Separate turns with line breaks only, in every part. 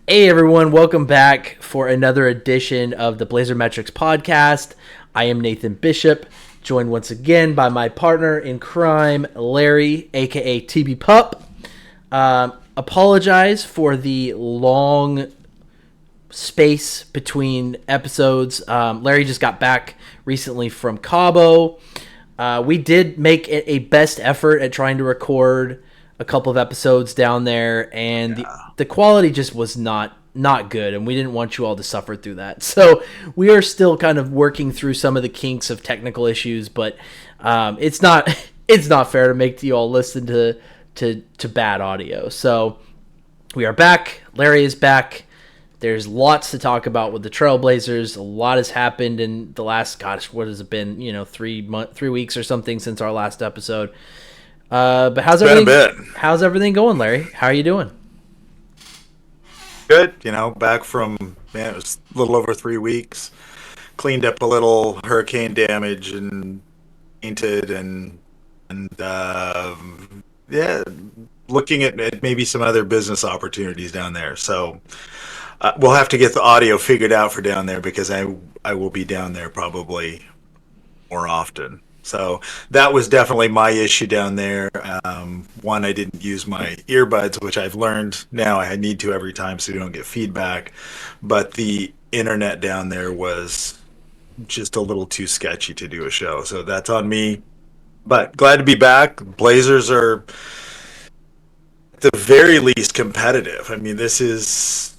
Hey everyone, welcome back for another edition of the Blazer Metrics podcast. I am Nathan Bishop, joined once again by my partner in crime, Larry, aka TB Pup. Apologize for the long space between episodes. Larry just got back recently from Cabo. We did make a best effort at trying to record a couple of episodes down there, and the quality just was not good, and we didn't want you all to suffer through that. So we are still kind of working through some of the kinks of technical issues, but it's not it's not fair to make you all listen to bad audio. So we are back. Larry is back. There's lots to talk about with the Trailblazers. A lot has happened in the last, gosh, what has it been? 3 weeks or something since our last episode. But how's
Been a
everything?
bit.
How's everything going, Larry? How are you doing?
Good. Back from, man, it was a little over 3 weeks. Cleaned up a little hurricane damage and painted and yeah, looking at maybe some other business opportunities down there. So we'll have to get the audio figured out for down there because I will be down there probably more often. So that was definitely my issue down there. One, I didn't use my earbuds, which I've learned now I need to every time so you don't get feedback. But the internet down there was just a little too sketchy to do a show. So that's on me. But glad to be back. Blazers are at the very least competitive. I mean, this is,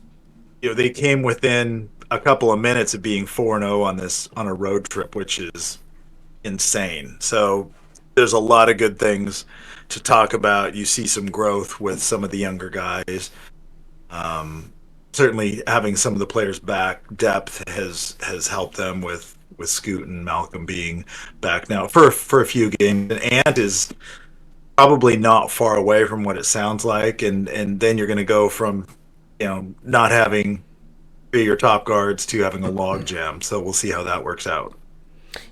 they came within a couple of minutes of being 4-0 on a road trip, which is insane. So there's a lot of good things to talk about. You see some growth with some of the younger guys. Certainly, having some of the players back, depth has helped them with Scoot and Malcolm being back now for a few games. And Ant is probably not far away from what it sounds like, and then you're going to go from not having your top guards to having a log jam. So we'll see how that works out.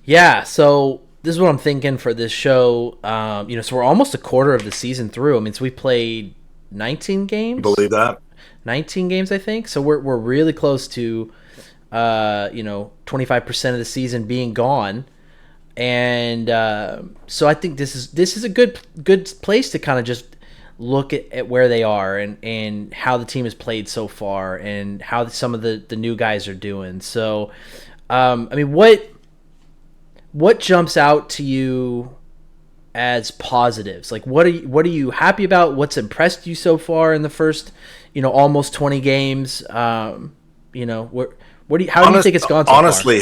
Yeah, so this is what I'm thinking for this show. So we're almost a quarter of the season through. I mean, so we played 19
You
games,
believe that?
19 games, I think. So we're really close to 25% of the season being gone. And so I think this is a good place to kind of just look at where they are and how the team has played so far and how some of the new guys are doing. So, I mean, what jumps out to you as positives? Like, what are you happy about? What's impressed you so far in the first, almost 20 games? How do you think it's gone so far?
Honestly,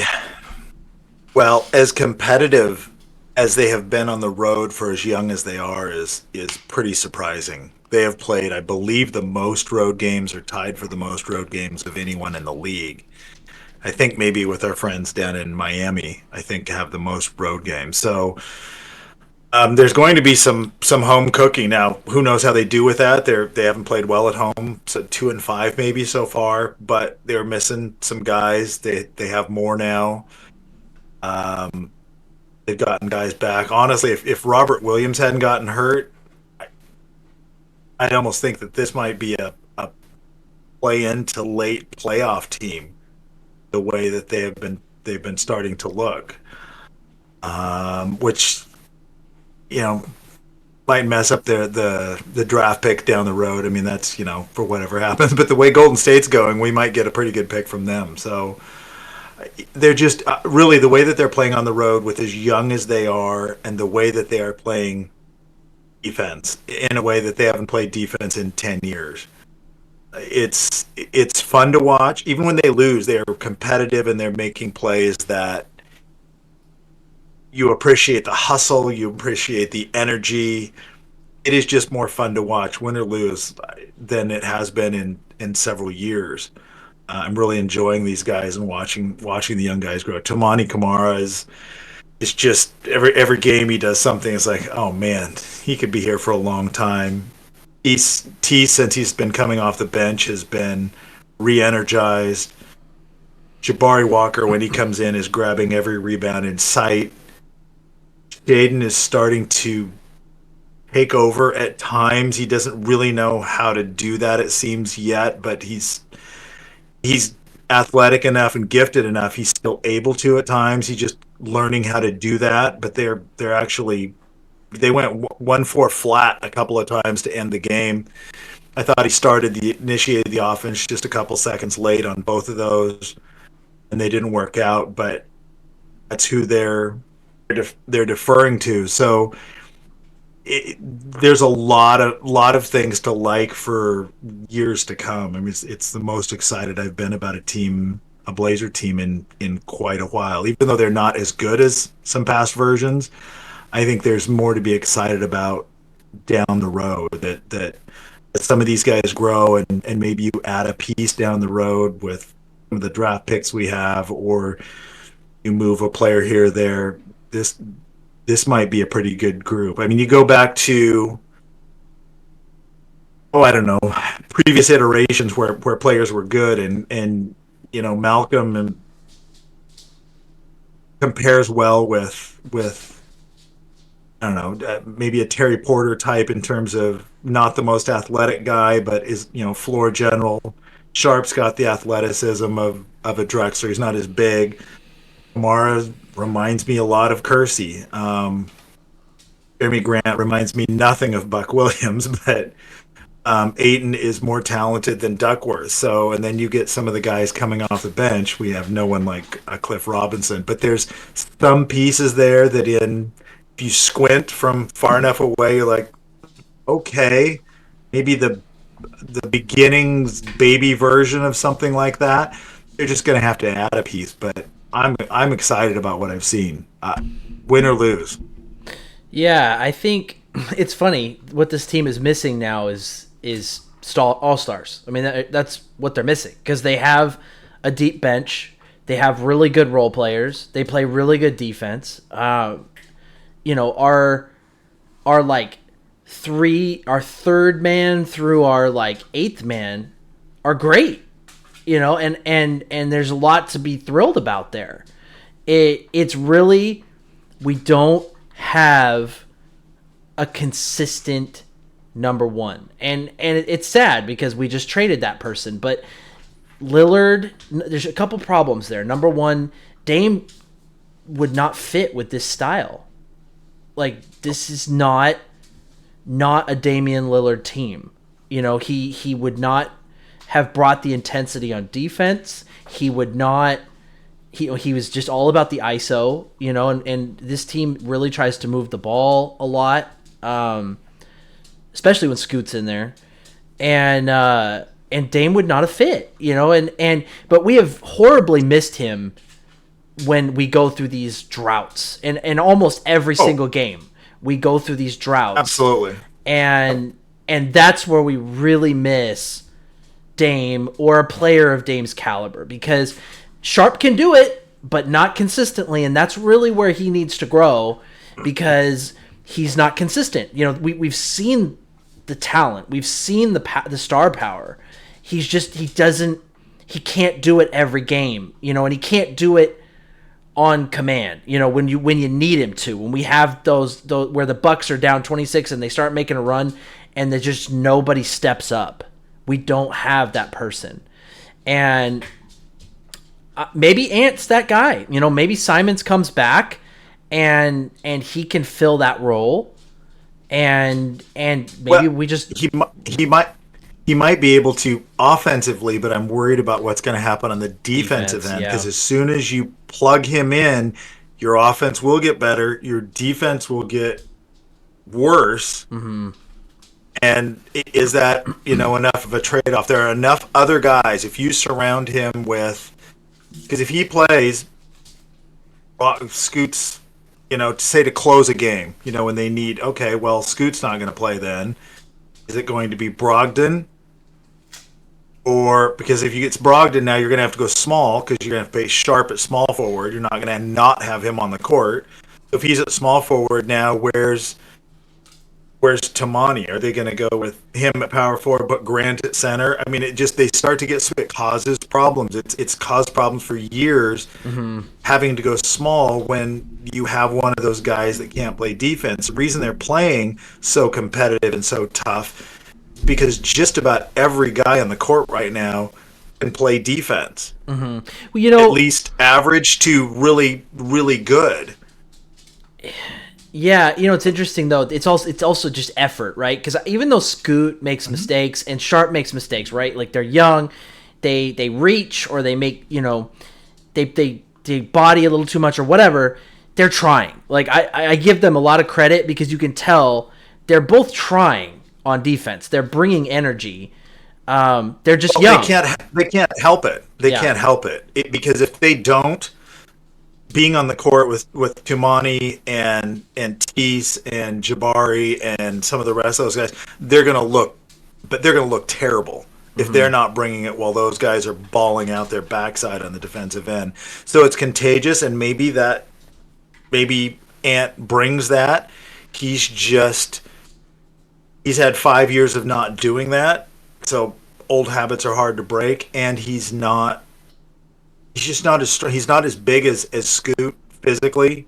well, as competitive as they have been on the road for as young as they are is pretty surprising. They have played, I believe, the most road games or tied for the most road games of anyone in the league. I think maybe with our friends down in Miami, I think have the most road games. So there's going to be some home cooking now. Who knows how they do with that? They haven't played well at home, so 2-5 maybe so far, but they're missing some guys. They have more now. Um, they've gotten guys back. Honestly, if Robert Williams hadn't gotten hurt, I'd almost think that this might be a play into late playoff team. The way that they've been starting to look, which you know might mess up the draft pick down the road. I mean, that's for whatever happens. But the way Golden State's going, we might get a pretty good pick from them. So they're just really the way that they're playing on the road with as young as they are, and the way that they are playing defense in a way that they haven't played defense in 10 years. It's fun to watch. Even when they lose, they are competitive and they're making plays that you appreciate the hustle, you appreciate the energy. It is just more fun to watch, win or lose, than it has been in several years. I'm really enjoying these guys and watching the young guys grow. Tamani Kamara is just every game he does something. It's like, oh man, he could be here for a long time. Since he's been coming off the bench, has been re-energized. Jabari Walker, when he comes in, is grabbing every rebound in sight. Jaden is starting to take over at times. He doesn't really know how to do that, it seems, yet, but he's he's athletic enough and gifted enough. He's still able to at times. He's just learning how to do that. But they're actually they went 1-4 flat a couple of times to end the game. I thought he initiated the offense just a couple seconds late on both of those, and they didn't work out. But that's who they're deferring to. So there's a lot of things to like for years to come. I mean, it's the most excited I've been about a Blazer team in quite a while. Even though they're not as good as some past versions, I think there's more to be excited about down the road. That some of these guys grow, and maybe you add a piece down the road with some of the draft picks we have, or you move a player here or there. This might be a pretty good group. I mean, you go back to, I don't know, previous iterations where players were good, and Malcolm and compares well with I don't know, maybe a Terry Porter type in terms of not the most athletic guy, but is floor general. Sharp's got the athleticism of a Drexler. He's not as big. Kamara reminds me a lot of Kersey. Jeremy Grant reminds me nothing of Buck Williams, but Ayton is more talented than Duckworth. So, and then you get some of the guys coming off the bench. We have no one like Cliff Robinson, but there's some pieces there that if you squint from far enough away, you're like, okay, maybe the beginnings baby version of something like that. They're just going to have to add a piece, but I'm excited about what I've seen, win or lose.
Yeah, I think it's funny what this team is missing now is all stars. I mean, that's what they're missing, because they have a deep bench, they have really good role players, they play really good defense. Our third man through our eighth man are great. And there's a lot to be thrilled about there. It's really, we don't have a consistent number one, and it's sad because we just traded that person. But Lillard, there's a couple problems there. Number one, Dame would not fit with this style. This is not a Damian Lillard team. He would not have brought the intensity on defense. He would not. He was just all about the ISO, and this team really tries to move the ball a lot, especially when Scoot's in there, and Dame would not have fit, but we have horribly missed him when we go through these droughts, and almost every single game we go through these droughts.
Absolutely,
and that's where we really miss Dame or a player of Dame's caliber, because Sharp can do it, but not consistently, and that's really where he needs to grow, because he's not consistent. We've seen the talent, we've seen the star power. He can't do it every game, and he can't do it on command. When you need him to. When we have those where the Bucks are down 26 and they start making a run, and there's just nobody steps up. We don't have that person, and maybe Ant's that guy. Maybe Simons comes back, and he can fill that role, and maybe we just
he might be able to offensively, but I'm worried about what's going to happen on the defensive end, because as soon as you plug him in, your offense will get better, your defense will get worse.
Mm-hmm.
And is that enough of a trade-off? There are enough other guys if you surround him with, because if he plays, Scoots, say to close a game, when they need, okay, well, Scoot's not going to play then. Is it going to be Brogdon? Or, because if it's Brogdon now, you're going to have to go small, because you're going to have to face Sharp at small forward. You're not going to not have him on the court. So if he's at small forward now, where's Tamani? Are they going to go with him at power forward but Grant at center? I mean, they start to get, it causes problems. It's caused problems for years,
mm-hmm.
having to go small when you have one of those guys that can't play defense. The reason they're playing so competitive and so tough, because just about every guy on the court right now can play defense.
Well,
At least average to really, really good.
Yeah, it's interesting though. It's also just effort, right? Because even though Scoot makes mistakes and Sharp makes mistakes, right? Like they're young, they reach or they make they body a little too much or whatever. They're trying. Like I give them a lot of credit because you can tell they're both trying on defense. They're bringing energy. They're just young.
They can't help it. They can't help it. Because if they don't, being on the court with Tumani and Tease and Jabari and some of the rest of those guys, they're gonna look terrible if they're not bringing it while those guys are bawling out their backside on the defensive end. So it's contagious, and maybe Ant brings that. He's had 5 years of not doing that, so old habits are hard to break, and he's just not as strong. He's not as big as Scoot physically.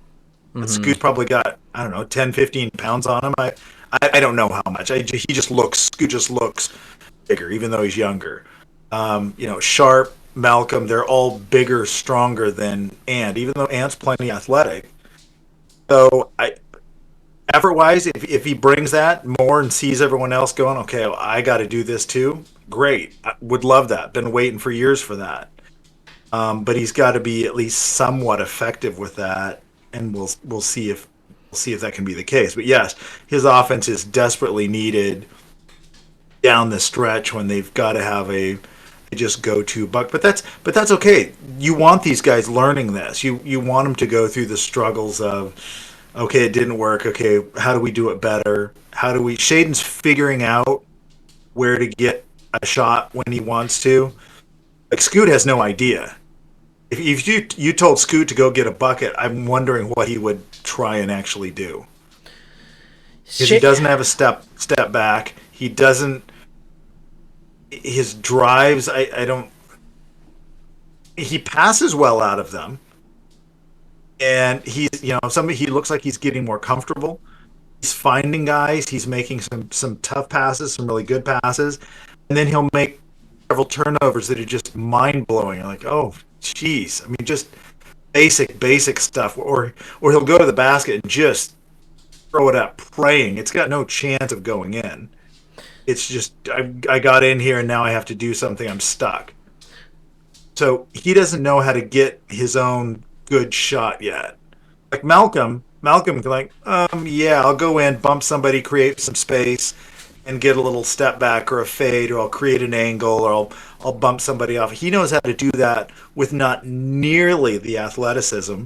Scoot's probably got, I don't know, 10, 15 pounds on him. I don't know how much. Scoot just looks bigger, even though he's younger. Sharp, Malcolm, they're all bigger, stronger than Ant, even though Ant's plenty athletic. So effort-wise, if he brings that more and sees everyone else going, okay, well, I got to do this too, great. I would love that. Been waiting for years for that. But he's got to be at least somewhat effective with that, and we'll see if that can be the case. But yes, his offense is desperately needed down the stretch when they've got to have a just go-to buck. But that's okay. You want these guys learning this. You want them to go through the struggles of, okay, it didn't work. Okay, how do we do it better? Shaden's figuring out where to get a shot when he wants to. Like, Scoot has no idea. If you told Scoot to go get a bucket, I'm wondering what he would try and actually do. Because he doesn't have a step back. He doesn't. His drives, I don't. He passes well out of them, and he looks like he's getting more comfortable. He's finding guys. He's making some tough passes, some really good passes, and then he'll make several turnovers that are just mind-blowing. Like, oh, jeez. I mean, just basic stuff. Or he'll go to the basket and just throw it up, praying. It's got no chance of going in. It's just, I got in here and now I have to do something. I'm stuck. So he doesn't know how to get his own good shot yet. Like Malcolm, like, yeah, I'll go in, bump somebody, create some space, and get a little step back or a fade, or I'll create an angle, or I'll bump somebody off. He knows how to do that with not nearly the athleticism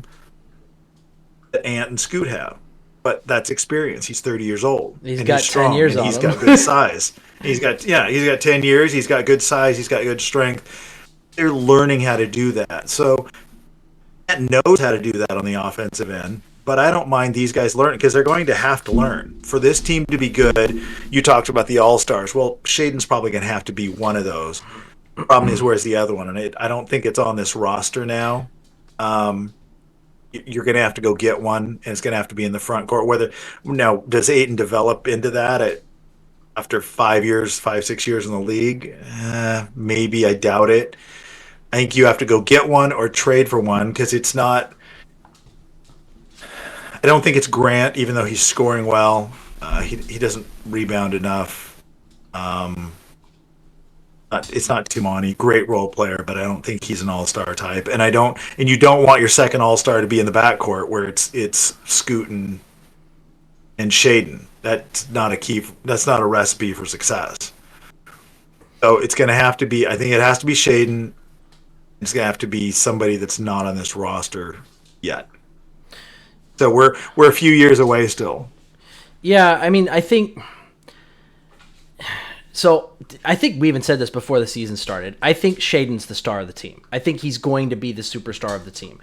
that Ant and Scoot have. But that's experience. He's 30 years old.
He's got 10 years on him.
He's got good size. He's got 10 years. He's got good size. He's got good strength. They're learning how to do that. So Ant knows how to do that on the offensive end. But I don't mind these guys learning, because they're going to have to learn. For this team to be good, you talked about the All-Stars. Well, Shaden's probably going to have to be one of those. The problem is, where's the other one? And I don't think it's on this roster now. You're going to have to go get one, and it's going to have to be in the front court. Now, does Ayton develop into that after 6 years in the league? Maybe. I doubt it. I think you have to go get one or trade for one, because it's not... I don't think it's Grant, even though he's scoring well. He doesn't rebound enough. It's not Tumani, great role player, but I don't think he's an all-star type. And you don't want your second all-star to be in the backcourt where it's Scoot and Shaden. That's not a recipe for success. So it's going to have to be. I think it has to be Shaden. It's going to have to be somebody that's not on this roster yet. So we're a few years away still.
Yeah, I mean, I think we even said this before the season started. I think Shaden's the star of the team. I think he's going to be the superstar of the team.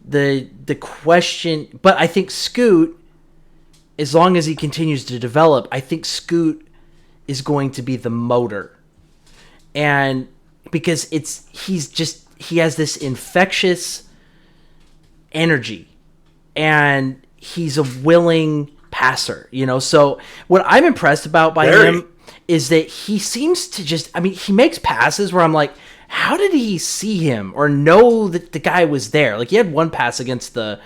The question, but I think Scoot, as long as he continues to develop, I think Scoot is going to be the motor. And because he has this infectious energy. And he's a willing passer, So what I'm impressed about by him is that he seems to he makes passes where I'm like, how did he see him or know that the guy was there? Like, he had one pass against the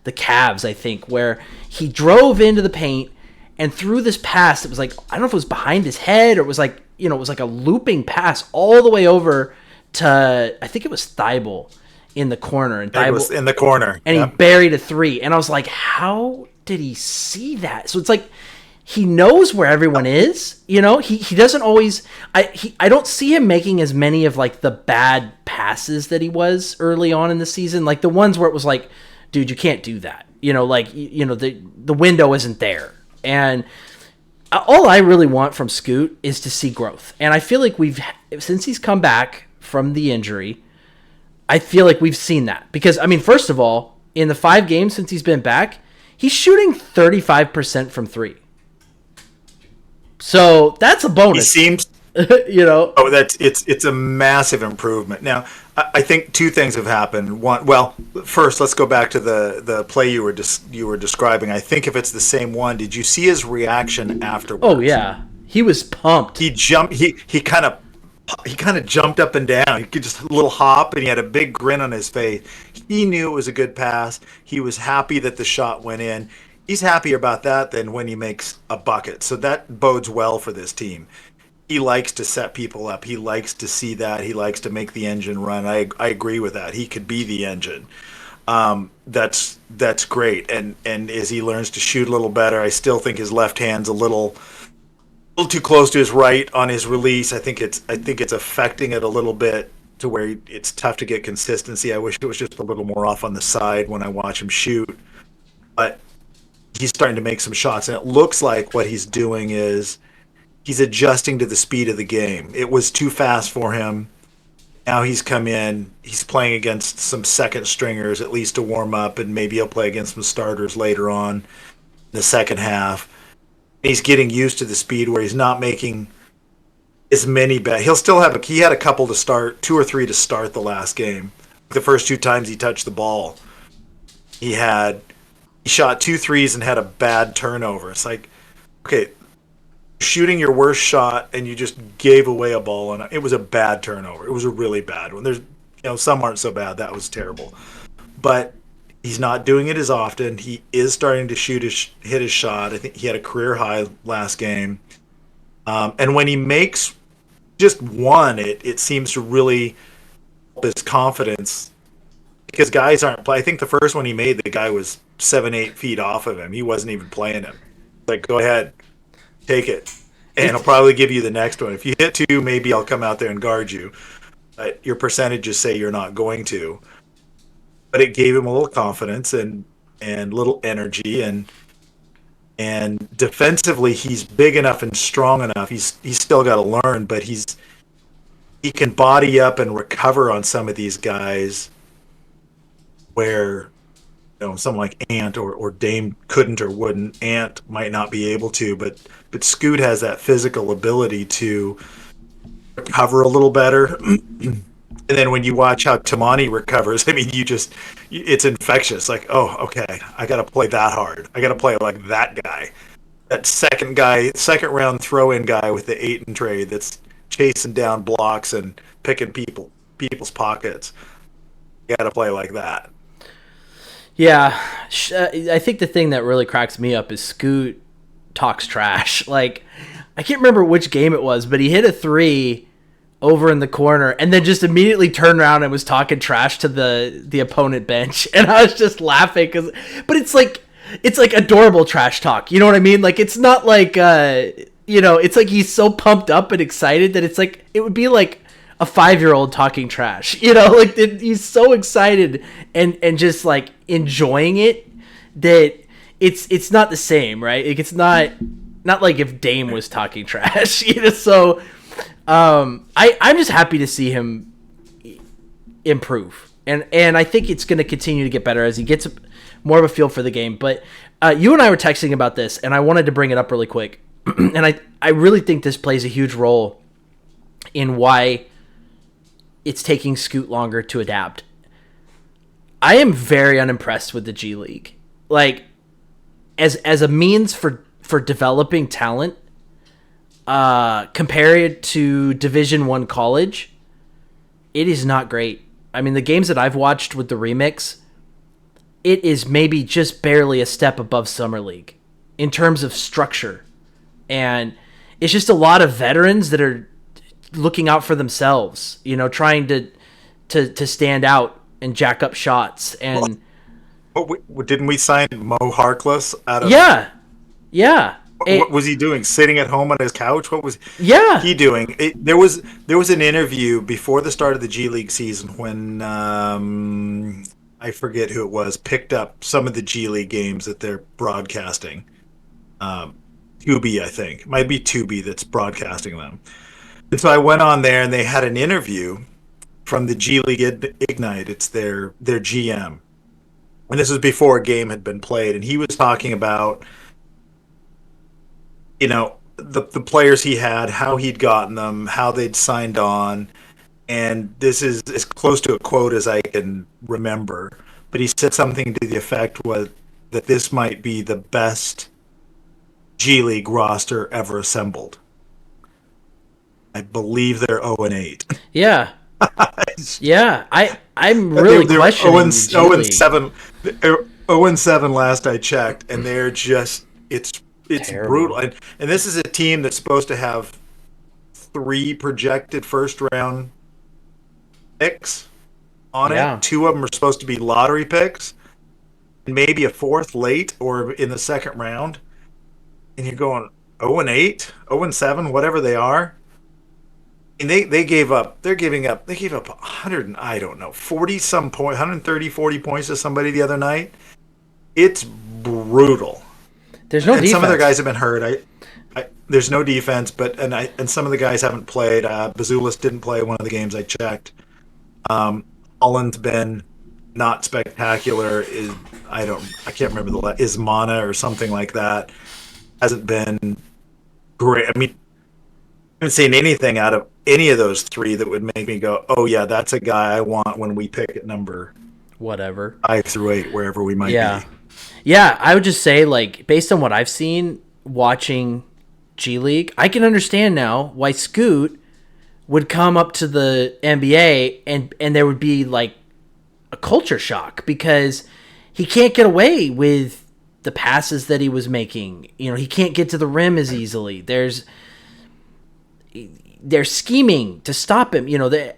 Cavs, I think, where he drove into the paint and threw this pass. It was like, I don't know if it was behind his head or it was like, it was like a looping pass all the way over to, I think it was Thibault in the corner. And
It was in the corner.
And he buried a three. And I was like, how did he see that? So it's like, he knows where everyone is, he doesn't always, I don't see him making as many of like the bad passes that he was early on in the season. Like the ones where it was like, dude, you can't do that. The window isn't there. And all I really want from Scoot is to see growth. And I feel like since he's come back from the injury, I feel like we've seen that. Because, I mean, first of all, in the 5 games since he's been back, he's shooting 35% from 3. So that's a bonus.
He seems, Oh, it's a massive improvement. Now, I think 2 things have happened. One, well, first, let's go back to the play you were describing. I think if it's the same one, did you see his reaction afterwards?
Oh yeah, he was pumped.
He jumped. He kind of jumped up and down. He could just a little hop, and he had a big grin on his face. He knew it was a good pass. He was happy that the shot went in. He's happier about that than when he makes a bucket. So that bodes well for this team. He likes to set people up. He likes to see that. He likes to make the engine run. I agree with that. He could be the engine. That's great. And as he learns to shoot a little better, I still think his left hand's a little too close to his right on his release. I think it's affecting it a little bit to where it's tough to get consistency. I wish it was just a little more off on the side when I watch him shoot. But he's starting to make some shots, and it looks like what he's doing is he's adjusting to the speed of the game. It was too fast for him. Now he's come in. He's playing against some second stringers, at least to warm up, and maybe he'll play against some starters later on in the second half. He's getting used to the speed where he's not making as many bad. He'll still have he had a couple to start, 2 or 3 to start the last game. The first 2 times he touched the ball, he shot 2 threes and had a bad turnover. It's like, okay, shooting your worst shot and you just gave away a ball, and it was a bad turnover. It was a really bad one. There's, some aren't so bad. That was terrible, but he's not doing it as often. He is starting to hit his shot. I think he had a career high last game, and when he makes just one, it seems to really help his confidence. Because guys aren't playing. I think the first one he made, the guy was 7-8 feet off of him. He wasn't even playing him. Like, go ahead, take it, and I'll probably give you the next one. If you hit 2, maybe I'll come out there and guard you. But your percentages say you're not going to. But it gave him a little confidence and little energy, and defensively he's big enough and strong enough. He's still got to learn, but he can body up and recover on some of these guys where someone like Ant or Dame couldn't or wouldn't. Ant might not be able to, but Scoot has that physical ability to recover a little better. And then when you watch how Tamani recovers, I mean, it's infectious. Like, oh, okay, I got to play that hard. I got to play like that guy. That second round throw-in guy with the 8 and trade that's chasing down blocks and picking people's pockets. You got to play like that.
Yeah, I think the thing that really cracks me up is Scoot talks trash. Like, I can't remember which game it was, but he hit a 3 over in the corner and then just immediately turned around and was talking trash to the opponent bench. And I was just laughing but it's like adorable trash talk. You know what I mean? Like, it's not like, it's like he's so pumped up and excited that it's like, it would be like a 5-year-old talking trash, like he's so excited and just like enjoying it that it's not the same, right? Like, it's not like if Dame was talking trash, so I'm just happy to see him improve, and I think it's going to continue to get better as he gets more of a feel for the game. But you and I were texting about this, and I wanted to bring it up really quick, and I really think this plays a huge role in why it's taking Scoot longer to adapt. I am very unimpressed with the G League. Like, as a means for developing talent, compare it to Division I college, it is not great. I mean, the games that I've watched with the remix, it is maybe just barely a step above Summer League in terms of structure. And it's just a lot of veterans that are looking out for themselves, trying to stand out and jack up shots. And
didn't we sign Mo Harkless out of?
Yeah.
What was he doing? Sitting at home on his couch? What was he doing? There was an interview before the start of the G League season when I forget who it was picked up some of the G League games that they're broadcasting. Tubi, I think. It might be Tubi that's broadcasting them. And so I went on there and they had an interview from the G League Ignite. It's their GM. And this was before a game had been played. And he was talking about, the players he had, how he'd gotten them, how they'd signed on. And this is as close to a quote as I can remember. But he said something to the effect that this might be the best G League roster ever assembled. I believe they're 0-8.
Yeah. Yeah. I'm really questioning
0-7. 0-7 last I checked, and they're just it's brutal. And this is a team that's supposed to have 3 projected first round picks on it. 2 of them are supposed to be lottery picks, and maybe a 4th late or in the second round. And you're going 0-8, 0-7, whatever they are. And they gave up. They gave up 100 and I don't know 40 some point, 130, 40 points to somebody the other night. It's brutal.
There's no defense.
Some of their guys have been hurt. There's no defense, but some of the guys haven't played. Bazulis didn't play one of the games I checked. Holland's been not spectacular. I can't remember Ismana or something like that. Hasn't been great. I mean, I haven't seen anything out of any of those 3 that would make me go, "Oh yeah, that's a guy I want when we pick at number
whatever
5 through 8, wherever we might be."
Yeah, I would just say, like, based on what I've seen watching G League, I can understand now why Scoot would come up to the NBA and there would be like a culture shock because he can't get away with the passes that he was making. He can't get to the rim as easily. They're scheming to stop him. The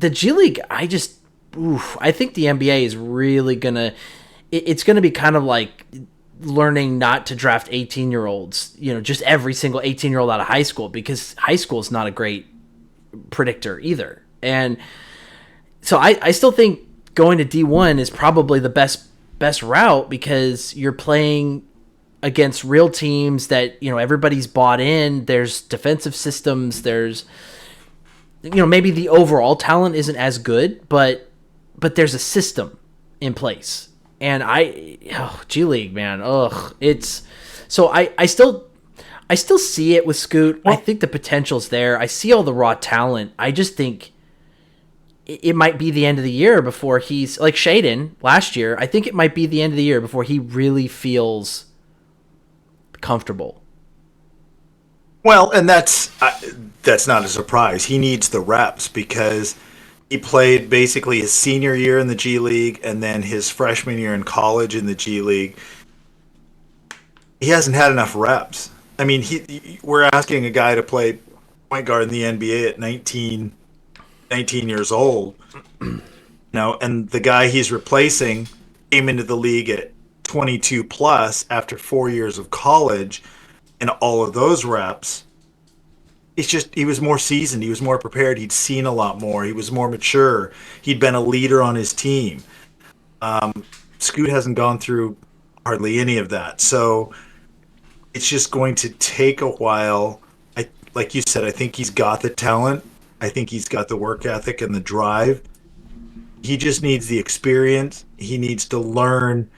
G League, I think the NBA is really gonna. It's gonna be kind of like learning not to draft 18-year-olds. Just every single 18-year-old out of high school, because high school is not a great predictor either. And so I still think going to D1 is probably the best route because you're playing against real teams that everybody's bought in. There's defensive systems. There's maybe the overall talent isn't as good, but there's a system in place. And G League, man, it's so I still see it with Scoot. I think the potential's there. I see all the raw talent. I just think it might be the end of the year before he's like Shaden last year. I think it might be the end of the year before he really feels comfortable.
Well, and that's not a surprise. He needs the reps because he played basically his senior year in the G League and then his freshman year in college in the G League. He hasn't had enough reps. I mean, we're asking a guy to play point guard in the NBA at 19 years old, and the guy he's replacing came into the league at 22 plus after 4 years of college, and all of those reps. It's just he was more seasoned, he was more prepared, he'd seen a lot more, he was more mature, he'd been a leader on his team. Scoot hasn't gone through hardly any of that, so it's just going to take a while. Like you said, I think he's got the talent. I think he's got the work ethic and the drive. He just needs the experience. He needs to learn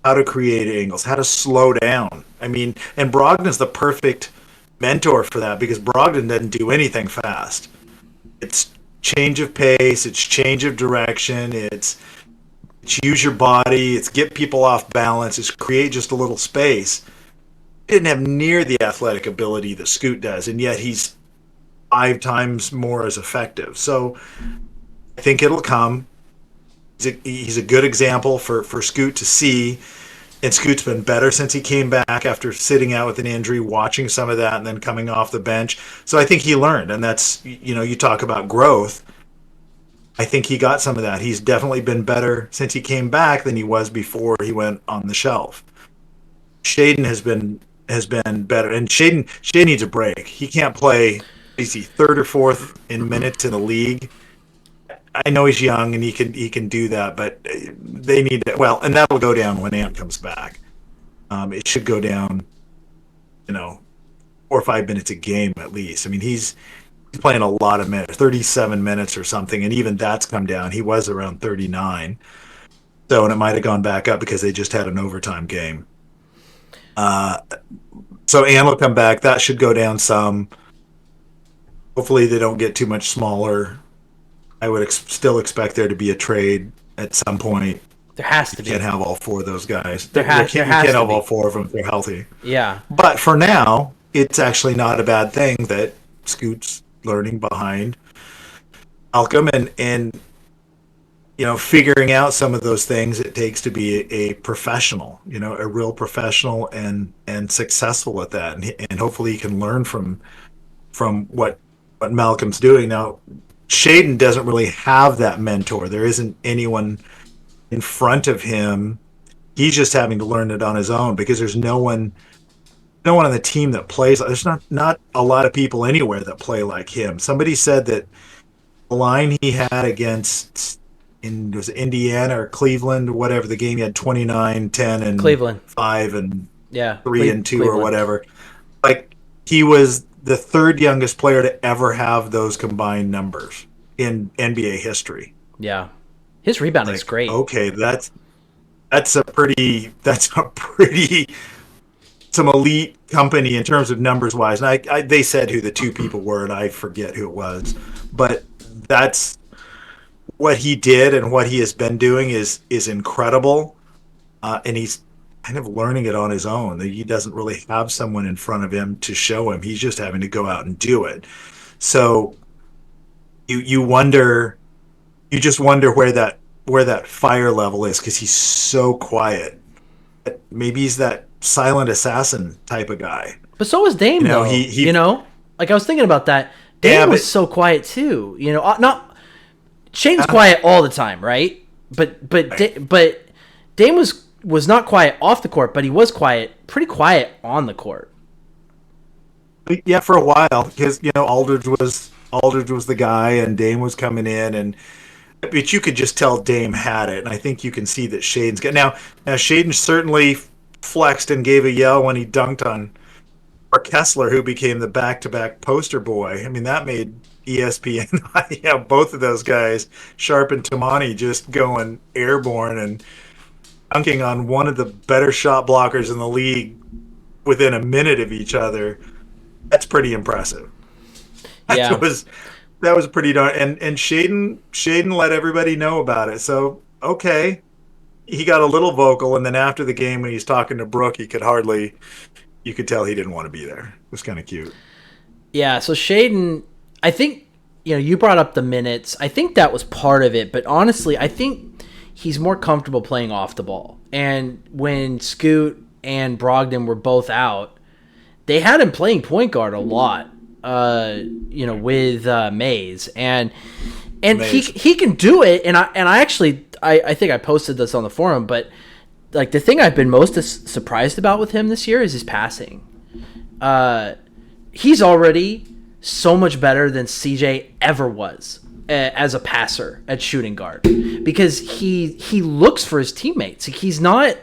how to create angles, how to slow down. I mean, and Brogdon's the perfect mentor for that because Brogdon doesn't do anything fast. It's change of pace, it's change of direction, it's use your body, it's get people off balance, it's create just a little space. He didn't have near the athletic ability that Scoot does, and yet he's 5 times more as effective. So I think it'll come. He's a good example for Scoot to see. And Scoot's been better since he came back after sitting out with an injury, watching some of that, and then coming off the bench. So I think he learned, and that's, you talk about growth. I think he got some of that. He's definitely been better since he came back than he was before he went on the shelf. Shaedon has been better, and Shaedon needs a break. He can't play. Is he third or fourth in minutes in the league? I know he's young and he can do that, but they need to, well, and that'll go down when Ant comes back. It should go down, 4 or 5 minutes a game at least. I mean, he's playing a lot of minutes, 37 minutes or something, and even that's come down. He was around 39. So, and it might have gone back up because they just had an overtime game. So Ant will come back. That should go down some. Hopefully they don't get too much smaller. I would still expect there to be a trade at some point.
There has to
be. You can't have all 4 of those guys.
You can't
have all 4 of them if they're healthy.
Yeah.
But for now, it's actually not a bad thing that Scoot's learning behind Malcolm and figuring out some of those things it takes to be a professional, a real professional and successful at that. And hopefully he can learn from what Malcolm's doing. Now, Shaedon doesn't really have that mentor. There isn't anyone in front of him. He's just having to learn it on his own because there's no one on the team that plays. There's not a lot of people anywhere that play like him. Somebody said that the line he had against was Indiana or Cleveland or whatever, the game he had 29, 10, and
Cleveland
5 and 3 and 2
Cleveland.
Or whatever. Like, he was the 3rd youngest player to ever have those combined numbers in NBA history.
Yeah, his rebounding is great.
Okay, that's a pretty some elite company in terms of numbers wise. And they said who the 2 people were, and I forget who it was, but that's what he did and what he has been doing is incredible, and he's kind of learning it on his own. He doesn't really have someone in front of him to show him. He's just having to go out and do it. So you just wonder where that fire level is, because he's so quiet. Maybe he's that silent assassin type of guy.
But so was Dame, though. Like, I was thinking about that. Dame was so quiet too. Not Shane's quiet all the time, right? But Dame was not quiet off the court, but he was pretty quiet on the court.
Yeah, for a while, because Aldridge was the guy, and Dame was coming in, but you could just tell Dame had it, and I think you can see that Shaedon's got now. Shaedon certainly flexed and gave a yell when he dunked on Kessler, who became the back-to-back poster boy. I mean, that made ESPN. Both of those guys, Sharp and Tamani, just going airborne and dunking on one of the better shot blockers in the league within a minute of each other. That's pretty impressive.
Yeah.
That was pretty darn. And Shaedon let everybody know about it. So, okay. He got a little vocal, and then after the game when he's talking to Brooke, you could tell he didn't want to be there. It was kind of cute.
Yeah, so Shaedon, I think, you brought up the minutes. I think that was part of it, but honestly, I think he's more comfortable playing off the ball. And when Scoot and Brogdon were both out, they had him playing point guard a lot, with Mays. And Mays. He can do it, and I actually I think I posted this on the forum, but like the thing I've been most surprised about with him this year is his passing. He's already so much better than CJ ever was as a passer at shooting guard, because he looks for his teammates. He's not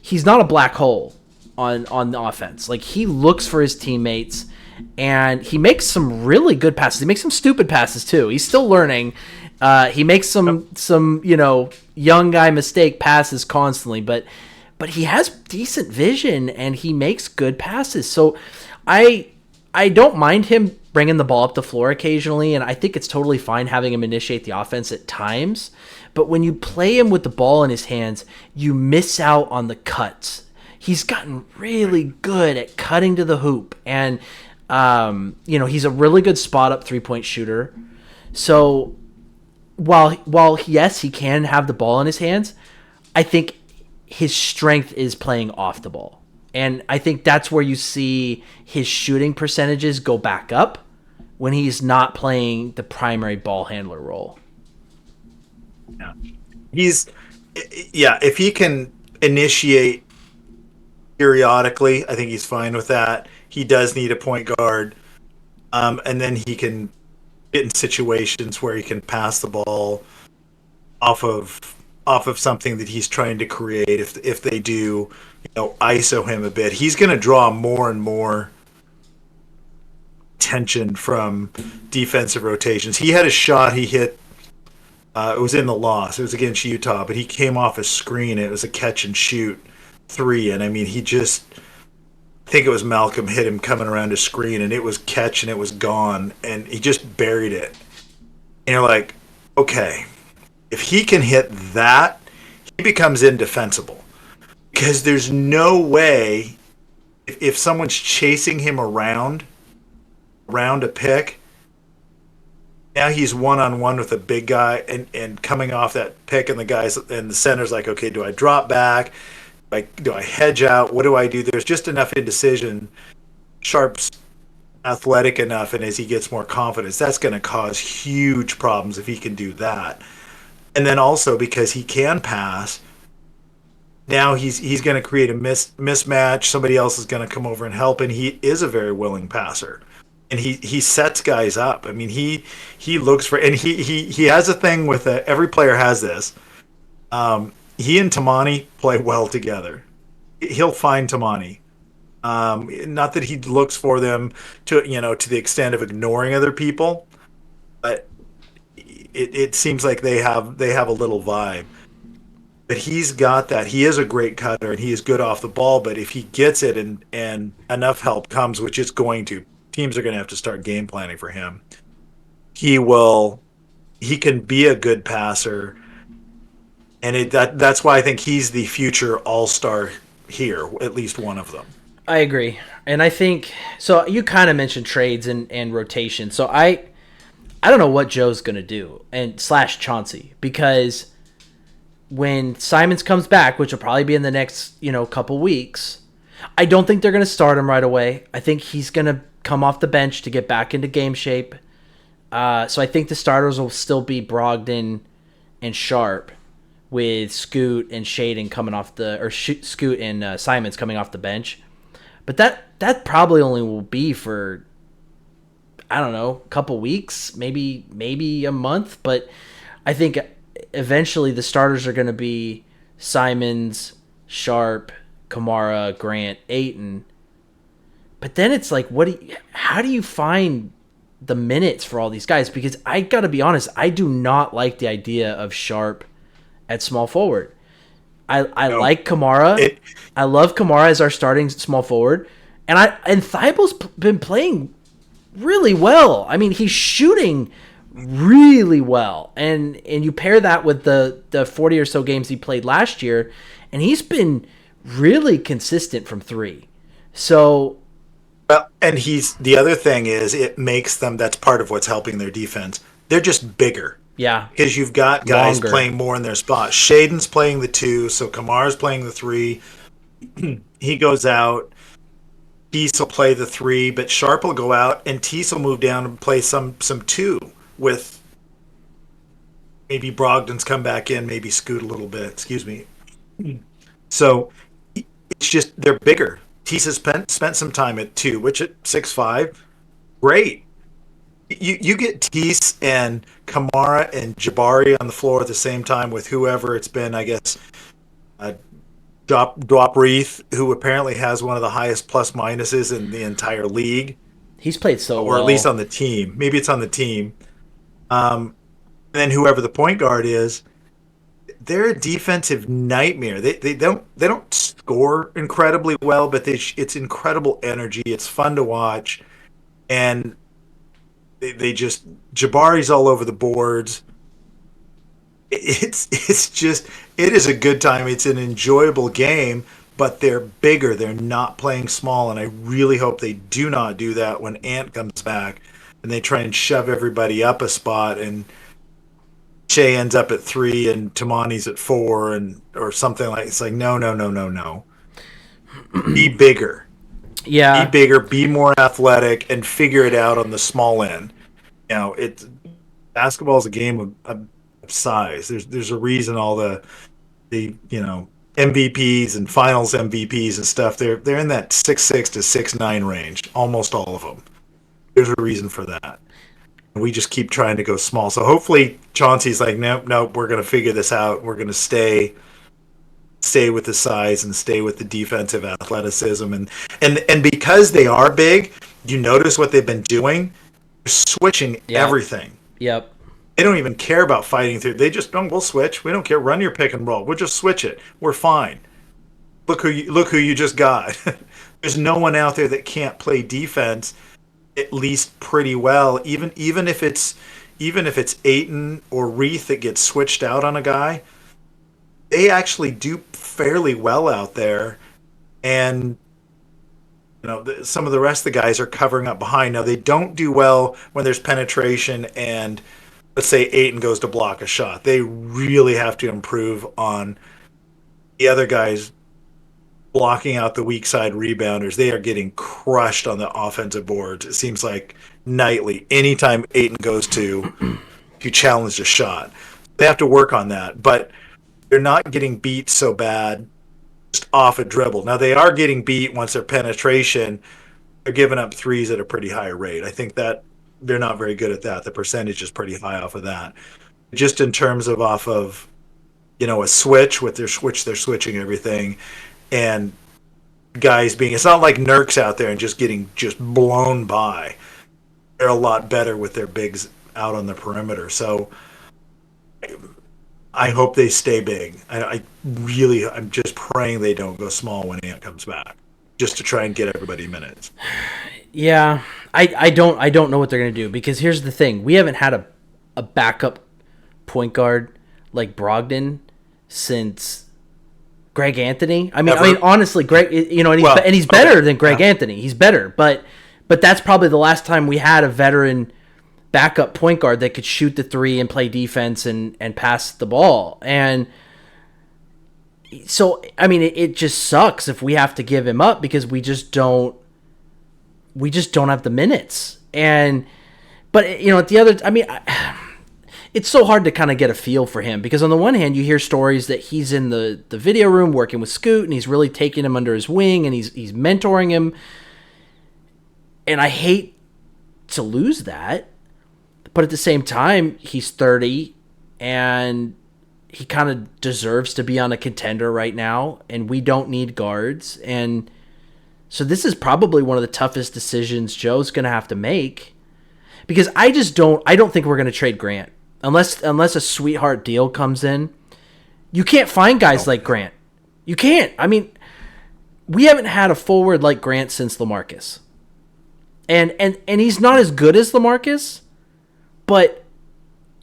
a black hole on offense. Like, he looks for his teammates, and he makes some really good passes. He makes some stupid passes too. He's still learning. He makes some young guy mistake passes constantly, but he has decent vision and he makes good passes. So I don't mind him bringing the ball up the floor occasionally, and I think it's totally fine having him initiate the offense at times. But when you play him with the ball in his hands, you miss out on the cuts. He's gotten really good at cutting to the hoop, and He's a really good spot up 3-point shooter. So while yes, he can have the ball in his hands, I think his strength is playing off the ball. And I think that's where you see his shooting percentages go back up when he's not playing the primary ball handler role.
Yeah. If he can initiate periodically, I think he's fine with that. He does need a point guard. And then he can get in situations where he can pass the ball off of something that he's trying to create. If they do, ISO him a bit, he's going to draw more and more tension from defensive rotations. He had a shot he hit. It was in the loss. It was against Utah, but he came off a screen. It was a catch and shoot 3, and I mean, I think it was Malcolm hit him coming around a screen, and it was catch and it was gone, and he just buried it. And you're like, okay, if he can hit that, he becomes indefensible. Because there's no way, if someone's chasing him around a pick, now he's one-on-one with a big guy and coming off that pick, and the center's like, okay, do I drop back? Do I hedge out? What do I do? There's just enough indecision. Sharp's athletic enough, and as he gets more confidence, that's going to cause huge problems if he can do that. And then also because he can pass, now he's going to create a mismatch. Somebody else is going to come over and help, and he is a very willing passer. And he sets guys up. I mean, he looks for, and he has a thing with every player has this. He and Tamani play well together. He'll find Tamani. Not that he looks for them to the extent of ignoring other people, but it seems like they have a little vibe. But he's got that. He is a great cutter, and he is good off the ball. But if he gets it and enough help comes, which it's going to, teams are going to have to start game planning for him. He can be a good passer. And that's why I think he's the future all-star here, at least one of them.
I agree. And I think, so you kind of mentioned trades and rotation. So I don't know what Joe's going to do, and / Chauncey, because when Simons comes back, which will probably be in the next, couple weeks, I don't think they're going to start him right away. I think he's going to come off the bench to get back into game shape. So I think the starters will still be Brogdon and Sharp, with Scoot and Shaden coming off Scoot and Simons coming off the bench. But that probably only will be for, I don't know, a couple weeks, maybe a month. But I think eventually the starters are going to be Simons, Sharp, Kamara, Grant, Ayton. But then it's like, how do you find the minutes for all these guys? Because I got to be honest, I do not like the idea of Sharp at small forward. I like Kamara. I love Kamara as our starting small forward. And Thibauld's been playing really well. I mean, he's shooting really well. And you pair that with the 40 or so games he played last year, and he's been really consistent from 3. So,
well, and the other thing is it makes them, that's part of what's helping their defense. They're just bigger.
Yeah.
Because you've got guys playing more in their spot. Shaden's playing the 2, so Kamara's playing the 3. He goes out. Tease will play the 3, but Sharp will go out, and Tease will move down and play some 2 with maybe Brogdon's come back in, maybe Scoot a little bit. Excuse me. So it's just they're bigger. Tease has spent some time at 2, which at 6'5", great. You get Tease and Kamara and Jabari on the floor at the same time with whoever it's been, I guess, Drop Reith, who apparently has one of the highest plus minuses in the entire league.
He's played so well.
Or at least on the team. Maybe it's on the team. And then whoever the point guard is, they're a defensive nightmare. They don't score incredibly well, but it's incredible energy. It's fun to watch. And they just, Jabari's all over the boards. It's just, it is a good time. It's an enjoyable game, but they're bigger. They're not playing small, and I really hope they do not do that when Ant comes back and they try and shove everybody up a spot and Shea ends up at 3 and Tamani's at 4 and or something like it's like no. Be bigger.
Yeah.
Be bigger, be more athletic, and figure it out on the small end. You know, basketball is a game of size. There's a reason all the MVPs and finals MVPs and stuff, they're in that 6'6" to 6'9" range, almost all of them. There's a reason for that. And we just keep trying to go small. So hopefully Chauncey's like, nope, we're going to figure this out. We're going to stay with the size and stay with the defensive athleticism. And because they are big, you notice what they've been doing? They're switching everything.
Yep.
They don't even care about fighting through. They just don't. We'll switch. We don't care. Run your pick and roll. We'll just switch it. We're fine. Look who you just got. There's no one out there that can't play defense at least pretty well. Even if it's Ayton or Reith that gets switched out on a guy, they actually do fairly well out there. And some of the rest of the guys are covering up behind. Now they don't do well when there's penetration and let's say Ayton goes to block a shot. They really have to improve on the other guys blocking out the weak side rebounders. They are getting crushed on the offensive boards. It seems like nightly. Anytime Ayton goes to challenge a shot. They have to work on that. But they're not getting beat so bad just off a dribble. Now they are getting beat once their penetration. They're giving up threes at a pretty high rate. I think that they're not very good at that. The percentage is pretty high off of that. Just in terms of off of, a switch with their switch, they're switching everything, and guys it's not like Nurk's out there and just getting blown by. They're a lot better with their bigs out on the perimeter. So I hope they stay big. I'm just praying they don't go small when Ant comes back, just to try and get everybody minutes.
Yeah, I don't know what they're gonna do, because here's the thing: we haven't had a backup point guard like Brogdon since Greg Anthony. I mean, honestly, Greg, and he's better than Greg Anthony. He's better, but that's probably the last time we had a veteran backup point guard that could shoot the three and play defense and pass the ball. And so, I mean, it just sucks if we have to give him up, because we just don't have the minutes. But at the other, I mean, it's so hard to kind of get a feel for him, because on the one hand, you hear stories that he's in the video room working with Scoot, and he's really taking him under his wing, and he's mentoring him. And I hate to lose that, but at the same time, he's 30, and he kind of deserves to be on a contender right now, and we don't need guards. And so this is probably one of the toughest decisions Joe's going to have to make, because I don't think we're going to trade Grant unless a sweetheart deal comes in. You can't find guys like Grant. You can't. I mean, we haven't had a forward like Grant since LaMarcus. And he's not as good as LaMarcus, but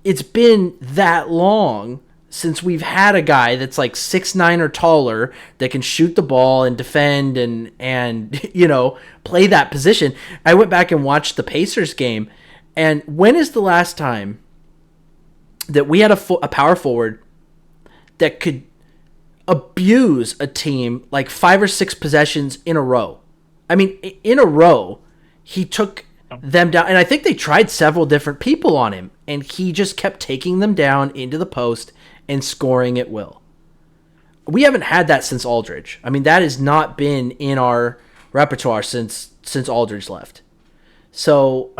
it's been that long since we've had a guy that's like 6'9" or taller that can shoot the ball and defend and play that position. I went back and watched the Pacers game, and when is the last time that we had a power forward that could abuse a team like 5 or 6 possessions in a row? I mean, in a row, he took them down, and I think they tried several different people on him, and he just kept taking them down into the post and scoring at will. We haven't had that since Aldridge. I mean, that has not been in our repertoire since Aldridge left. So,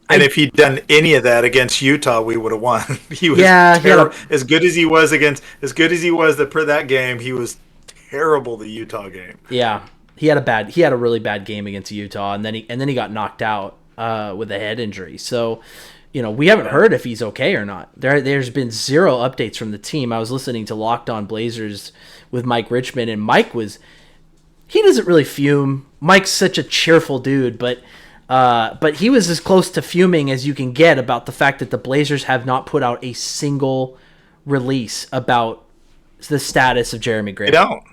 if he'd done any of that against Utah, we would have won. He was as good as he was that game. He was terrible the Utah game.
Yeah, he had a really bad game against Utah, and then he got knocked out with a head injury. So, we haven't heard if he's okay or not. There's been zero updates from the team. I was listening to Locked On Blazers with Mike Richmond, and he doesn't really fume. Mike's such a cheerful dude, but he was as close to fuming as you can get about the fact that the Blazers have not put out a single release about the status of Jeremy Grant.
They don't.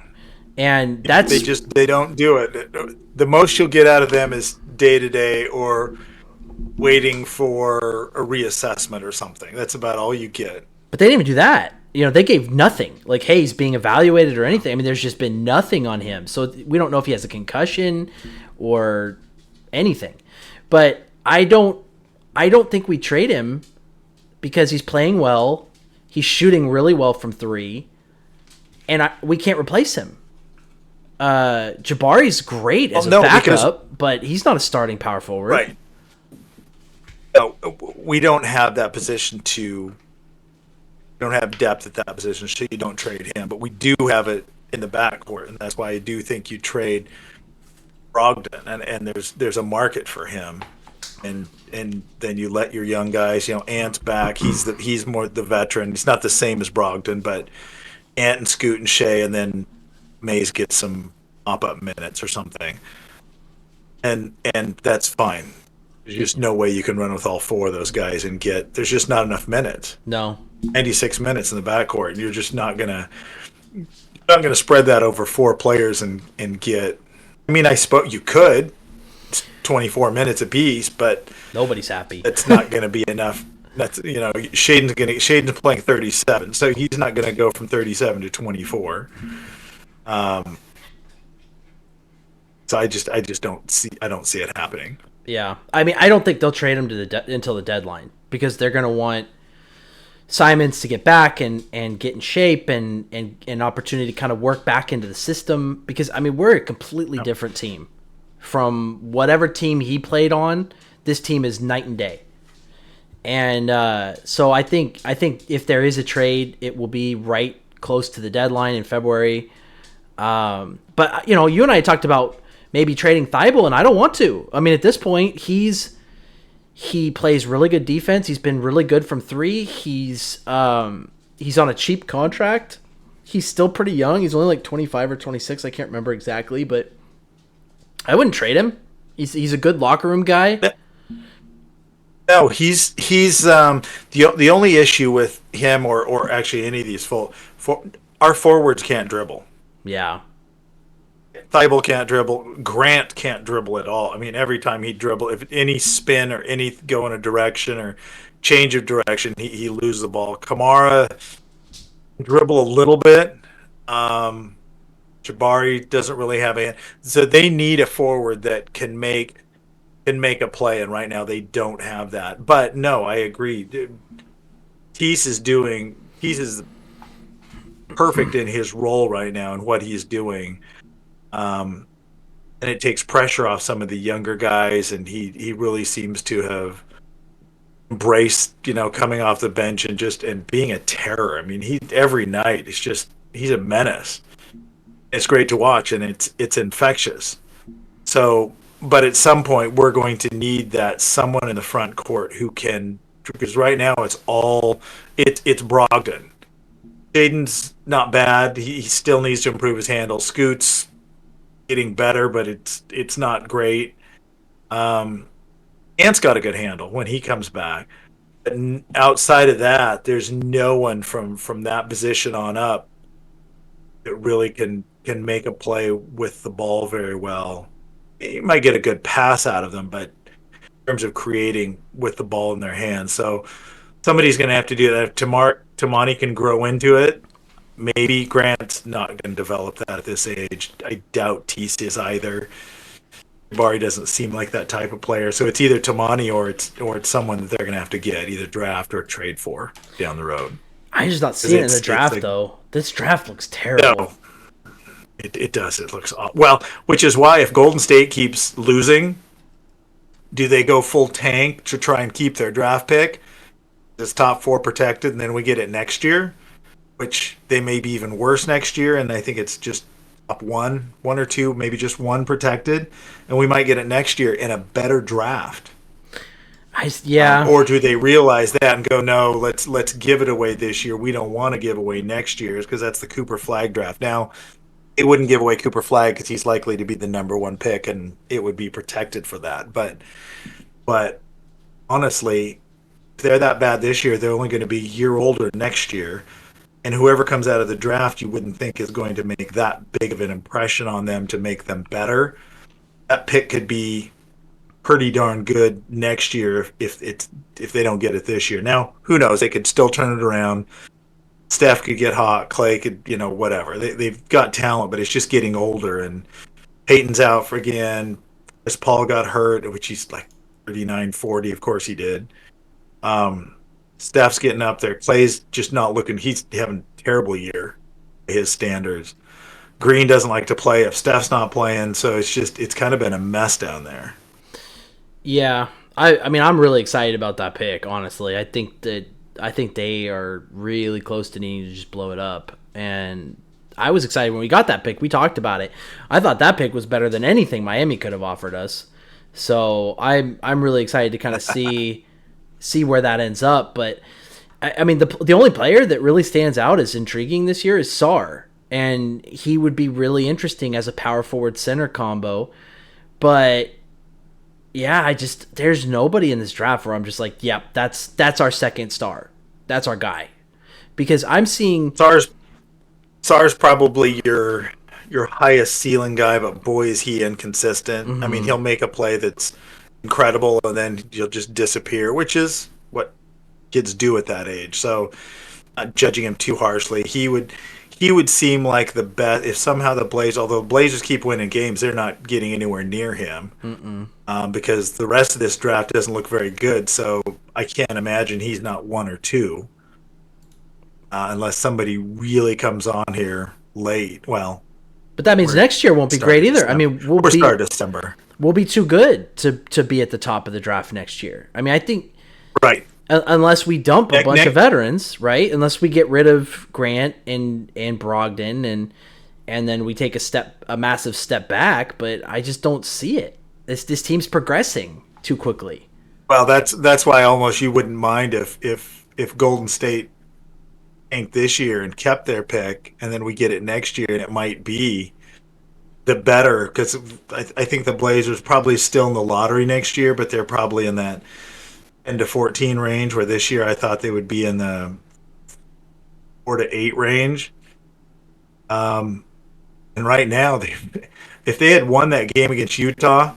And that's
they don't do it. The most you'll get out of them is day to day or waiting for a reassessment or something. That's about all you get.
but they didn't even do that. They gave nothing. Like, hey, he's being evaluated or anything. I mean, there's just been nothing on him. So we don't know if he has a concussion or anything. But I don't think we trade him because he's playing well. He's shooting really well from three, and we can't replace him. Jabari's great as a backup, but he's not a starting power forward.
Right. No, we don't have that position to. We don't have depth at that position, so you don't trade him. But we do have it in the backcourt, and that's why I do think you trade Brogdon, and there's a market for him. And then you let your young guys, Ant's back. He's more the veteran. He's not the same as Brogdon, but Ant and Scoot and Shea, and then Mays gets some mop-up minutes or something. And that's fine. There's just no way you can run with all four of those guys and there's just not enough minutes.
No.
96 minutes in the backcourt, and you're just not gonna spread that over four players and get. I mean, I suppose you could. 24 minutes apiece, but
nobody's happy.
It's not going to be enough. That's Shaden's playing 37, so he's not going to go from 37 to 24. So I just don't see it happening.
Yeah, I mean, I don't think they'll trade him until the deadline because they're going to want Simons to get back and get in shape and an opportunity to kind of work back into the system because I mean we're a completely different team. From whatever team he played on, this team is night and day. And so I think if there is a trade, it will be right close to the deadline in February. But you and I talked about maybe trading Thibault, and I don't want to. I mean, at this point, he plays really good defense. He's been really good from three. He's on a cheap contract. He's still pretty young. He's only like 25 or 26. I can't remember exactly, but I wouldn't trade him. He's a good locker room guy.
No, he's the only issue with him or actually any of these our forwards can't dribble.
Yeah.
Thibault can't dribble. Grant can't dribble at all. I mean, every time he dribble, if any spin or any go in a direction or change of direction, he loses the ball. Kamara dribble a little bit. Jabari doesn't really have a, so they need a forward that can make a play, and right now they don't have that. But no, I agree. Tease is perfect in his role right now and what he's doing, and it takes pressure off some of the younger guys, and he really seems to have embraced coming off the bench and being a terror. I mean, every night he's a menace. It's great to watch, and it's infectious. So, but at some point, we're going to need that someone in the front court who can, because right now it's Brogdon. Shaden's not bad. He still needs to improve his handle. Scoot's getting better, but it's not great. Ant's got a good handle when he comes back. But outside of that, there's no one from that position on up that really can make a play with the ball very well. You might get a good pass out of them, but in terms of creating with the ball in their hands. So somebody's going to have to do that. If Tamani can grow into it, maybe. Grant's not going to develop that at this age. I doubt Tease is either. Jabari doesn't seem like that type of player. So it's either Tamani or it's someone that they're going to have to get, either draft or trade for down the road.
I'm just not seeing it in the draft, though. This draft looks terrible.
No, it does. It looks awful. Well, which is why if Golden State keeps losing, do they go full tank to try and keep their draft pick? This top four protected, and then we get it next year, which they may be even worse next year, and I think it's just up one or two, maybe just one protected, and we might get it next year in a better draft. Or do they realize that and go, no, let's give it away this year. We don't want to give away next year's because that's the Cooper Flagg draft. Now, it wouldn't give away Cooper Flagg because he's likely to be the number one pick, and it would be protected for that. But honestly, if they're that bad this year, they're only going to be a year older next year. and whoever comes out of the draft, you wouldn't think is going to make that big of an impression on them to make them better. That pick could be pretty darn good next year if they don't get it this year. Now, who knows? They could still turn it around. Steph could get hot. Clay could, whatever. They've got talent, but it's just getting older. And Peyton's out for again. Chris Paul got hurt, which he's like 39, 40. Of course he did. Steph's getting up there. Clay's just not looking. He's having a terrible year by his standards. Green doesn't like to play if Steph's not playing, so it's kind of been a mess down there.
Yeah, I mean, I'm really excited about that pick. Honestly, I think they are really close to needing to just blow it up. And I was excited when we got that pick. We talked about it. I thought that pick was better than anything Miami could have offered us. So I'm really excited to kind of see where that ends up. But I mean, the only player that really stands out as intriguing this year is Sarr, and he would be really interesting as a power forward center combo. But yeah, there's nobody in this draft where I'm just like, yep, that's our second star. That's our guy. Because I'm seeing
Sarr's probably your highest ceiling guy, but boy is he inconsistent.
Mm-hmm.
I mean, he'll make a play that's incredible and then he'll just disappear, which is what kids do at that age. So, not judging him too harshly, he would seem like the best if somehow although the Blazers keep winning games, they're not getting anywhere near him because the rest of this draft doesn't look very good. So I can't imagine he's not one or two unless somebody really comes on here late. Well,
but that means next year won't be great either. I mean,
we'll start December.
We'll be too good to be at the top of the draft next year. I mean, I think
right.
Unless we dump a bunch of veterans, right? Unless we get rid of Grant and Brogdon and then we take a massive step back, but I just don't see it. This team's progressing too quickly.
Well, that's why almost you wouldn't mind if Golden State tanked this year and kept their pick, and then we get it next year, and it might be the better because I think the Blazers probably still in the lottery next year, but they're probably in that 10 to 14 range, where this year I thought they would be in the 4 to 8 range. And right now, if they had won that game against Utah,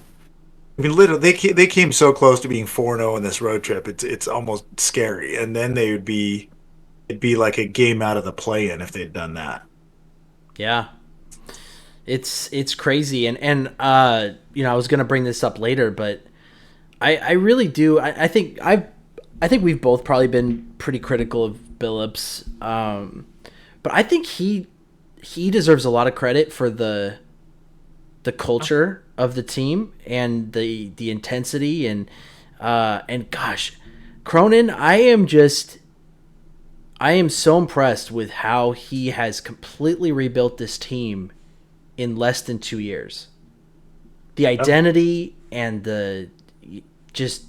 I mean, literally, they came so close to being 4-0 in this road trip. It's almost scary. And then it'd be like a game out of the play-in if they'd done that.
Yeah, it's crazy. And I was gonna bring this up later, but I really do. I think we've both probably been pretty critical of Billups, but I think he deserves a lot of credit for the culture of the team and the intensity and gosh, Cronin, I am so impressed with how he has completely rebuilt this team in less than 2 years. The identity and just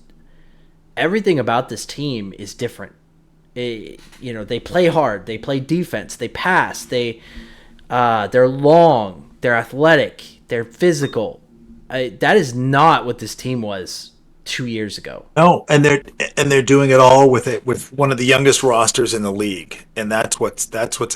everything about this team is different. They play hard, they play defense, they pass, they're long, they're athletic, they're physical. That is not what this team was 2 years ago.
No, and they're doing it all with one of the youngest rosters in the league, and that's what's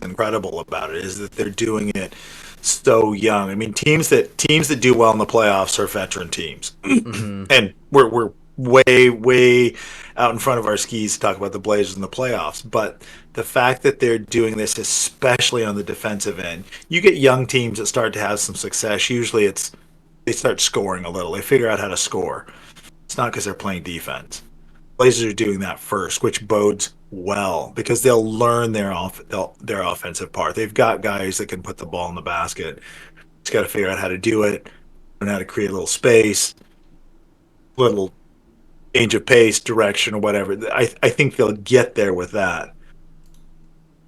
incredible about it is that they're doing it so young. I mean, teams that do well in the playoffs are veteran teams, mm-hmm. and we're way out in front of our skis to talk about the Blazers in the playoffs. But the fact that they're doing this, especially on the defensive end, you get young teams that start to have some success. Usually, they start scoring a little. They figure out how to score. It's not because they're playing defense. Blazers are doing that first, which bodes well because they'll learn their offensive part. They've got guys that can put the ball in the basket. Just got to figure out how to do it, learn how to create a little space, little change of pace, direction, or whatever. I think they'll get there with that.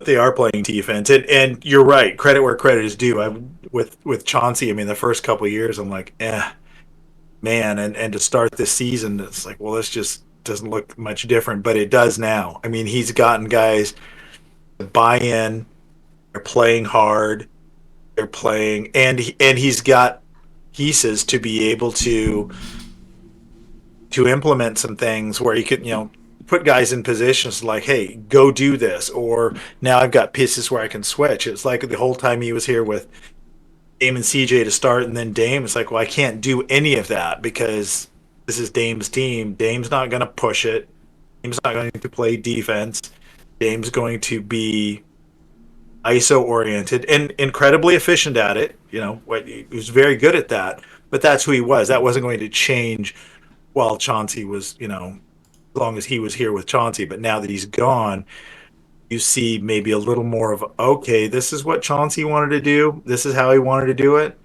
They are playing defense, and you're right. Credit where credit is due. With Chauncey, I mean, the first couple of years, I'm like, man, and to start this season, it's like, well, this just doesn't look much different, but it does now. I mean, he's gotten guys to buy in. They're playing hard. They're playing, and he's got pieces to be able to implement some things where he could, put guys in positions like, hey, go do this, or now I've got pieces where I can switch. It's like the whole time he was here with Dame and CJ to start, and then Dame. It's like, well, I can't do any of that because this is Dame's team. Dame's not going to push it. Dame's not going to play defense. Dame's going to be ISO oriented and incredibly efficient at it. He was very good at that. But that's who he was. That wasn't going to change while Chauncey was, as long as he was here with Chauncey. But now that he's gone, you see maybe a little more of, okay, this is what Chauncey wanted to do. This is how he wanted to do it.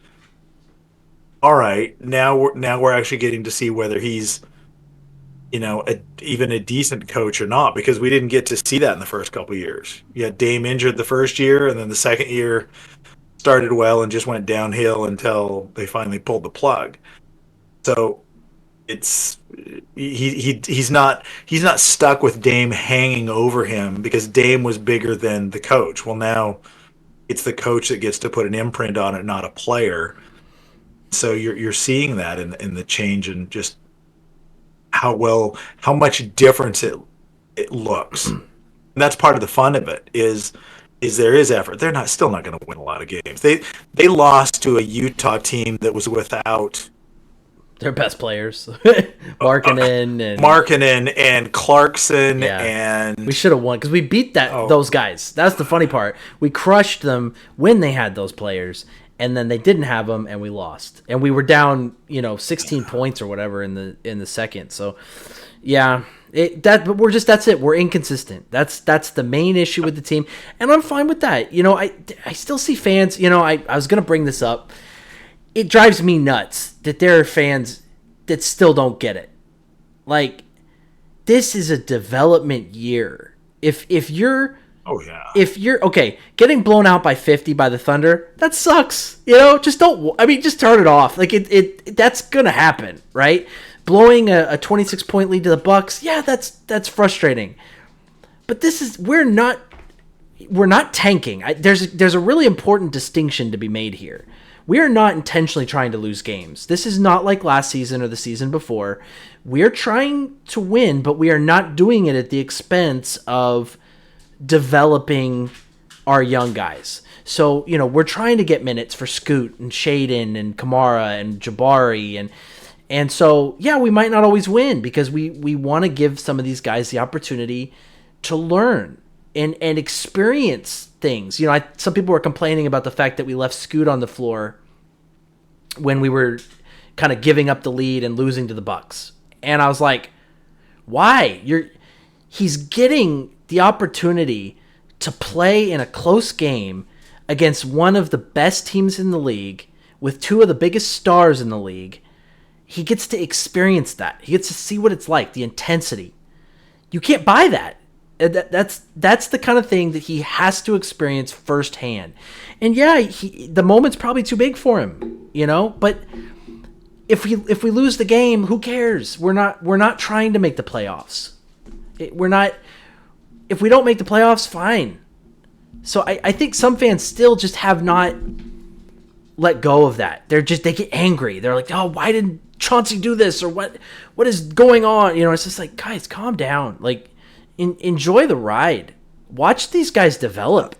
All right, now we're actually getting to see whether he's even a decent coach or not, because we didn't get to see that in the first couple of years. Yeah, Dame injured the first year, and then the second year started well and just went downhill until they finally pulled the plug. So it's he's not stuck with Dame hanging over him because Dame was bigger than the coach. Well, now it's the coach that gets to put an imprint on it, not a player. So you're seeing that in the change and just how much difference it looks. And that's part of the fun of it is there is effort. They're not still not going to win a lot of games. They lost to a Utah team that was without
their best players,
Markkanen and Clarkson, and
we should have won because we beat those guys. That's the funny part. We crushed them when they had those players, and then they didn't have them, and we lost. And we were down, 16 points or whatever in the second. So, yeah, but that's it. We're inconsistent. That's the main issue with the team, and I'm fine with that. I still see fans. I was gonna bring this up. It drives me nuts that there are fans that still don't get it. Like, this is a development year. If you're getting blown out by 50 by the Thunder, that sucks. Just just turn it off. Like that's gonna happen, right? Blowing a 26 point lead to the Bucks, yeah, that's frustrating. But we're not tanking. There's a really important distinction to be made here. We are not intentionally trying to lose games. This is not like last season or the season before. We're trying to win, but we are not doing it at the expense of developing our young guys. So, we're trying to get minutes for Scoot and Shaden and Kamara and Jabari. And so, yeah, we might not always win because we want to give some of these guys the opportunity to learn and experience things. Some people were complaining about the fact that we left Scoot on the floor when we were kind of giving up the lead and losing to the Bucks. And I was like, why? He's getting the opportunity to play in a close game against one of the best teams in the league with two of the biggest stars in the league. He gets to experience that. He gets to see what it's like, the intensity. You can't buy that. That's the kind of thing that he has to experience firsthand. And yeah, the moment's probably too big for him, But if we lose the game, who cares? We're not trying to make the playoffs. If we don't make the playoffs, fine. So I think some fans still just have not let go of that. They get angry. They're like, oh, why didn't Chauncey do this? Or what is going on? It's just like, guys, calm down. Like, enjoy the ride. Watch these guys develop.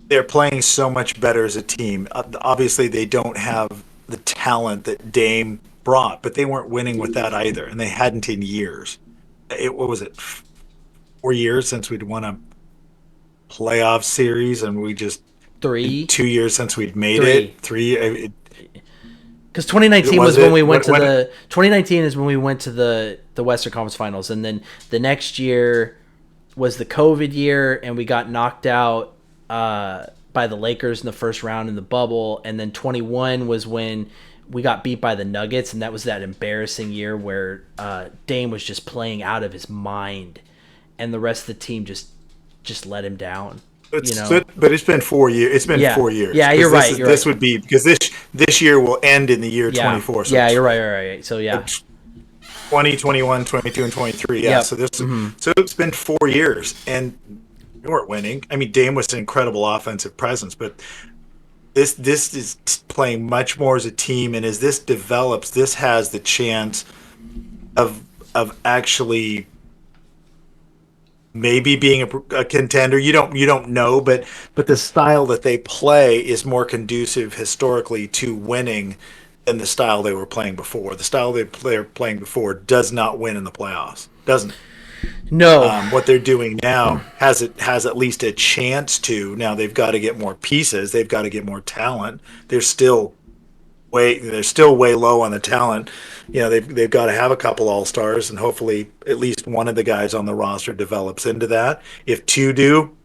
They're playing so much better as a team. Obviously, they don't have the talent that Dame brought, but they weren't winning with that either, and they hadn't in years. What was it, 4 years since we'd won a playoff series, and we just
3
2 years since we'd made it. 3.
Because 2019 was when we went to the 2019 is when we went to the Western Conference Finals, and then the next year was the COVID year, and we got knocked out by the Lakers in the first round in the bubble, and then 21 was when we got beat by the Nuggets, and that was that embarrassing year where Dame was just playing out of his mind, and the rest of the team just let him down.
But it's been 4 years. It's been 4 years.
Yeah, you're right.
This would be because this year will end in the year 24. So
you're right. So yeah,
20, 21, 22, and 23. Yeah. Yep. So it's been 4 years, and we weren't winning. I mean, Dame was an incredible offensive presence, but this is playing much more as a team, and as this develops, this has the chance of actually maybe being a contender. You don't know, but the style that they play is more conducive historically to winning than the style they were playing before. The style they're playing before does not win in the playoffs. Doesn't.
No.
What they're doing now has at least a chance to. Now they've got to get more pieces. They've got to get more talent. They're still way low on the talent. They've got to have a couple all-stars, and hopefully at least one of the guys on the roster develops into that. If two do,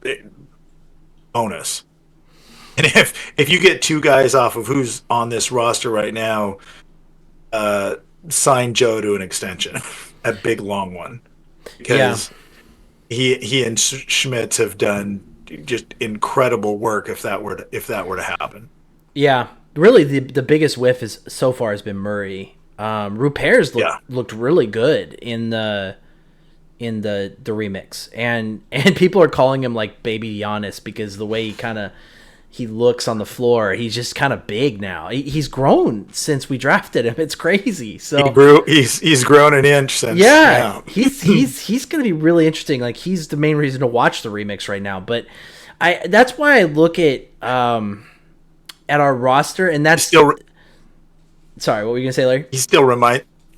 bonus. And if you get two guys off of who's on this roster right now, sign Joe to an extension, a big long one, because he and Schmitz have done just incredible work. If that were to happen,
yeah. Really, the biggest whiff is so far has been Murray. Rupert's looked really good in the remix, and people are calling him like Baby Giannis because the way he looks on the floor. He's just kind of big now. He's grown since we drafted him. It's crazy. So
he's grown an inch since.
Yeah, he's going to be really interesting. Like, he's the main reason to watch the remix right now. But that's why I look at our roster, and that's
still.
Sorry, what were you gonna say, Larry?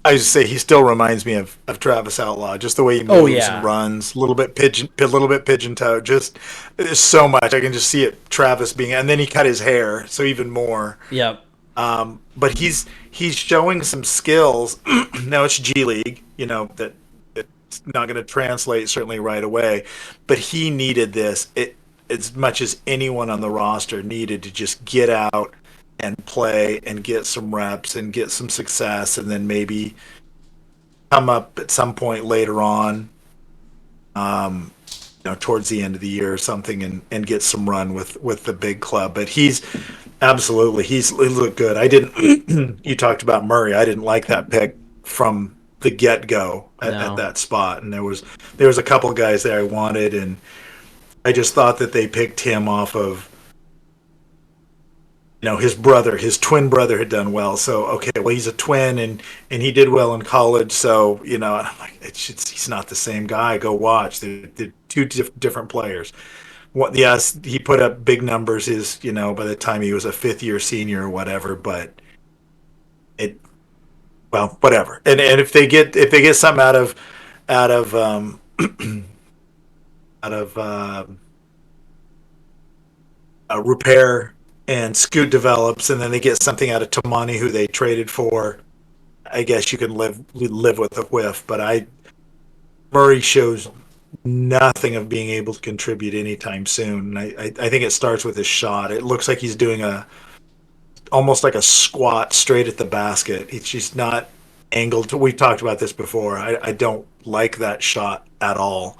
I just say he still reminds me of Travis Outlaw, just the way he moves and runs, a little bit pigeon toe. Just there's so much I can just see it. Travis being, and then he cut his hair, so even more.
Yep.
But he's showing some skills. Now it's G League, that it's not going to translate certainly right away, but he needed this. As much as anyone on the roster needed to just get out and play and get some reps and get some success, and then maybe come up at some point later on, towards the end of the year or something, and get some run with the big club. But he looked good. I didn't. You talked about Murray. I didn't like that pick from the get go at that spot, and there was a couple of guys there I wanted, and I just thought that they picked him off of, his twin brother had done well. So, okay, well, he's a twin and he did well in college. So, and I'm like, he's not the same guy. Go watch. They're two different players. Yes, he put up big numbers by the time he was a fifth year senior or whatever, but whatever. And if they get something out of Repair and Scoot develops, and then they get something out of Tamani, who they traded for, I guess you can live with a whiff. But Murray shows nothing of being able to contribute anytime soon. And I think it starts with his shot. It looks like he's doing almost like a squat straight at the basket. He's just not angled. We've talked about this before. I don't like that shot at all.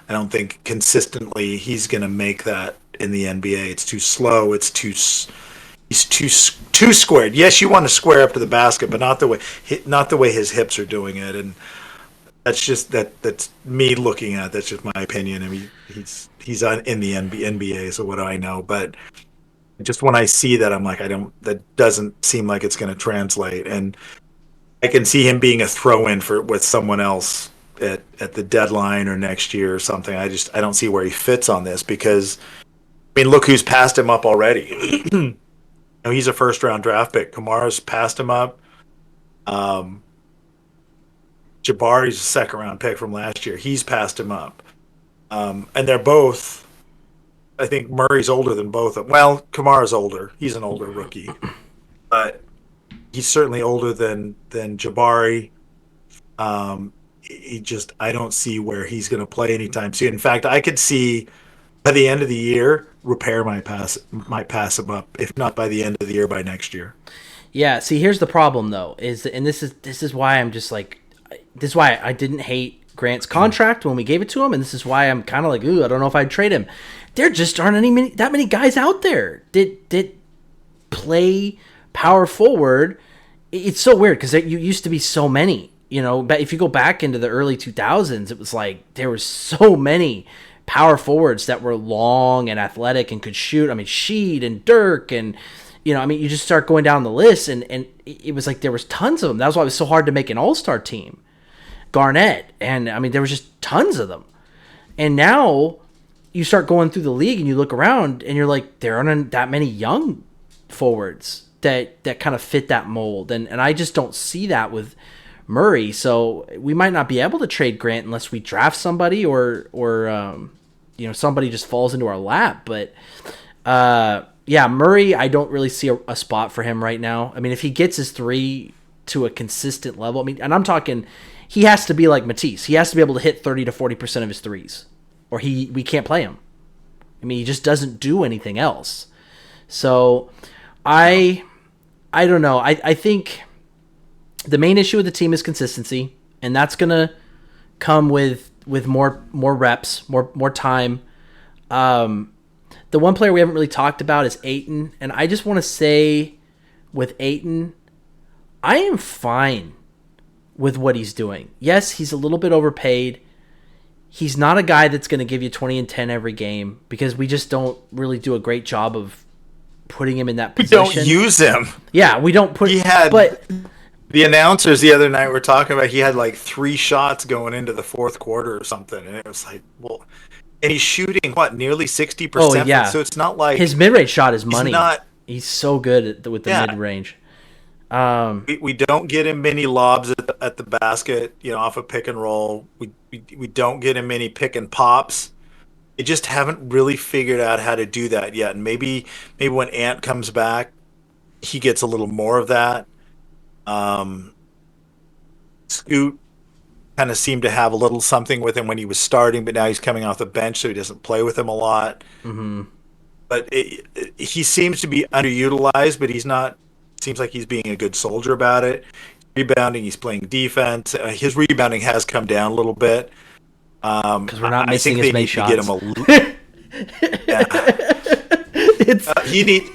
I don't think consistently he's going to make that in the NBA. It's too slow. He's too squared. Yes, you want to square up to the basket, but not the way his hips are doing it. And that's me looking at it. That's just my opinion. I mean, he's in the NBA, so what do I know? But just when I see that, I'm like, that doesn't seem like it's going to translate. And I can see him being a throw-in with someone else at the deadline or next year or something. I don't see where he fits on this, because look who's passed him up already. He's a first round draft pick. Kamara's passed him up. Jabari's a second round pick from last year. He's passed him up. And they're both, I think Murray's older than both of them. Well, Kamara's older. He's an older rookie. But he's certainly older than Jabari. I don't see where he's going to play anytime soon. In fact, I could see by the end of the year, Repair might pass him up. If not by the end of the year, by next year.
Yeah. See, here's the problem though, this is why I'm just like, this is why I didn't hate Grant's contract when we gave it to him, and this is why I'm kind of like, ooh, I don't know if I'd trade him. There just aren't that many guys out there that play power forward. It's so weird because you used to be so many. But if you go back into the early 2000s, it was like there were so many power forwards that were long and athletic and could shoot. I mean, Sheed and Dirk and, you just start going down the list, and it was like there was tons of them. That was why it was so hard to make an all-star team. Garnett, and, there was just tons of them. And now you start going through the league and you look around and you're like, there aren't that many young forwards that kind of fit that mold. And I just don't see that with Murray. So we might not be able to trade Grant unless we draft somebody or somebody just falls into our lap. But yeah, Murray, I don't really see a spot for him right now. I mean, if he gets his three to a consistent level, I mean, and I'm talking, he has to be like Matisse. He has to be able to hit 30 to 40% of his threes, or we can't play him. I mean, he just doesn't do anything else. So I don't know. I think the main issue with the team is consistency, and that's gonna come with more reps, more time. The one player we haven't really talked about is Ayton, and I just want to say with Ayton, I am fine with what he's doing. Yes, he's a little bit overpaid. He's not a guy that's going to give you 20 and 10 every game because we just don't really do a great job of putting him in that position.
We don't use him.
Yeah, we don't put.
He had,
but
the announcers the other night were talking about he had like 3 shots going into the fourth quarter or something, and it was like, well, and he's shooting nearly 60%.
Oh yeah,
so it's not like
his mid-range shot is money.
Not,
he's so good with the mid-range.
We don't get him many lobs at the basket, off a pick and roll. We don't get him many pick and pops. They just haven't really figured out how to do that yet. And maybe when Ant comes back, he gets a little more of that. Scoot kind of seemed to have a little something with him when he was starting, but now he's coming off the bench, so he doesn't play with him a lot.
Mm-hmm.
But he seems to be underutilized, but he's not. Seems like he's being a good soldier about it. Rebounding, he's playing defense. His rebounding has come down a little bit.
Because we're not missing as many shots.
Get him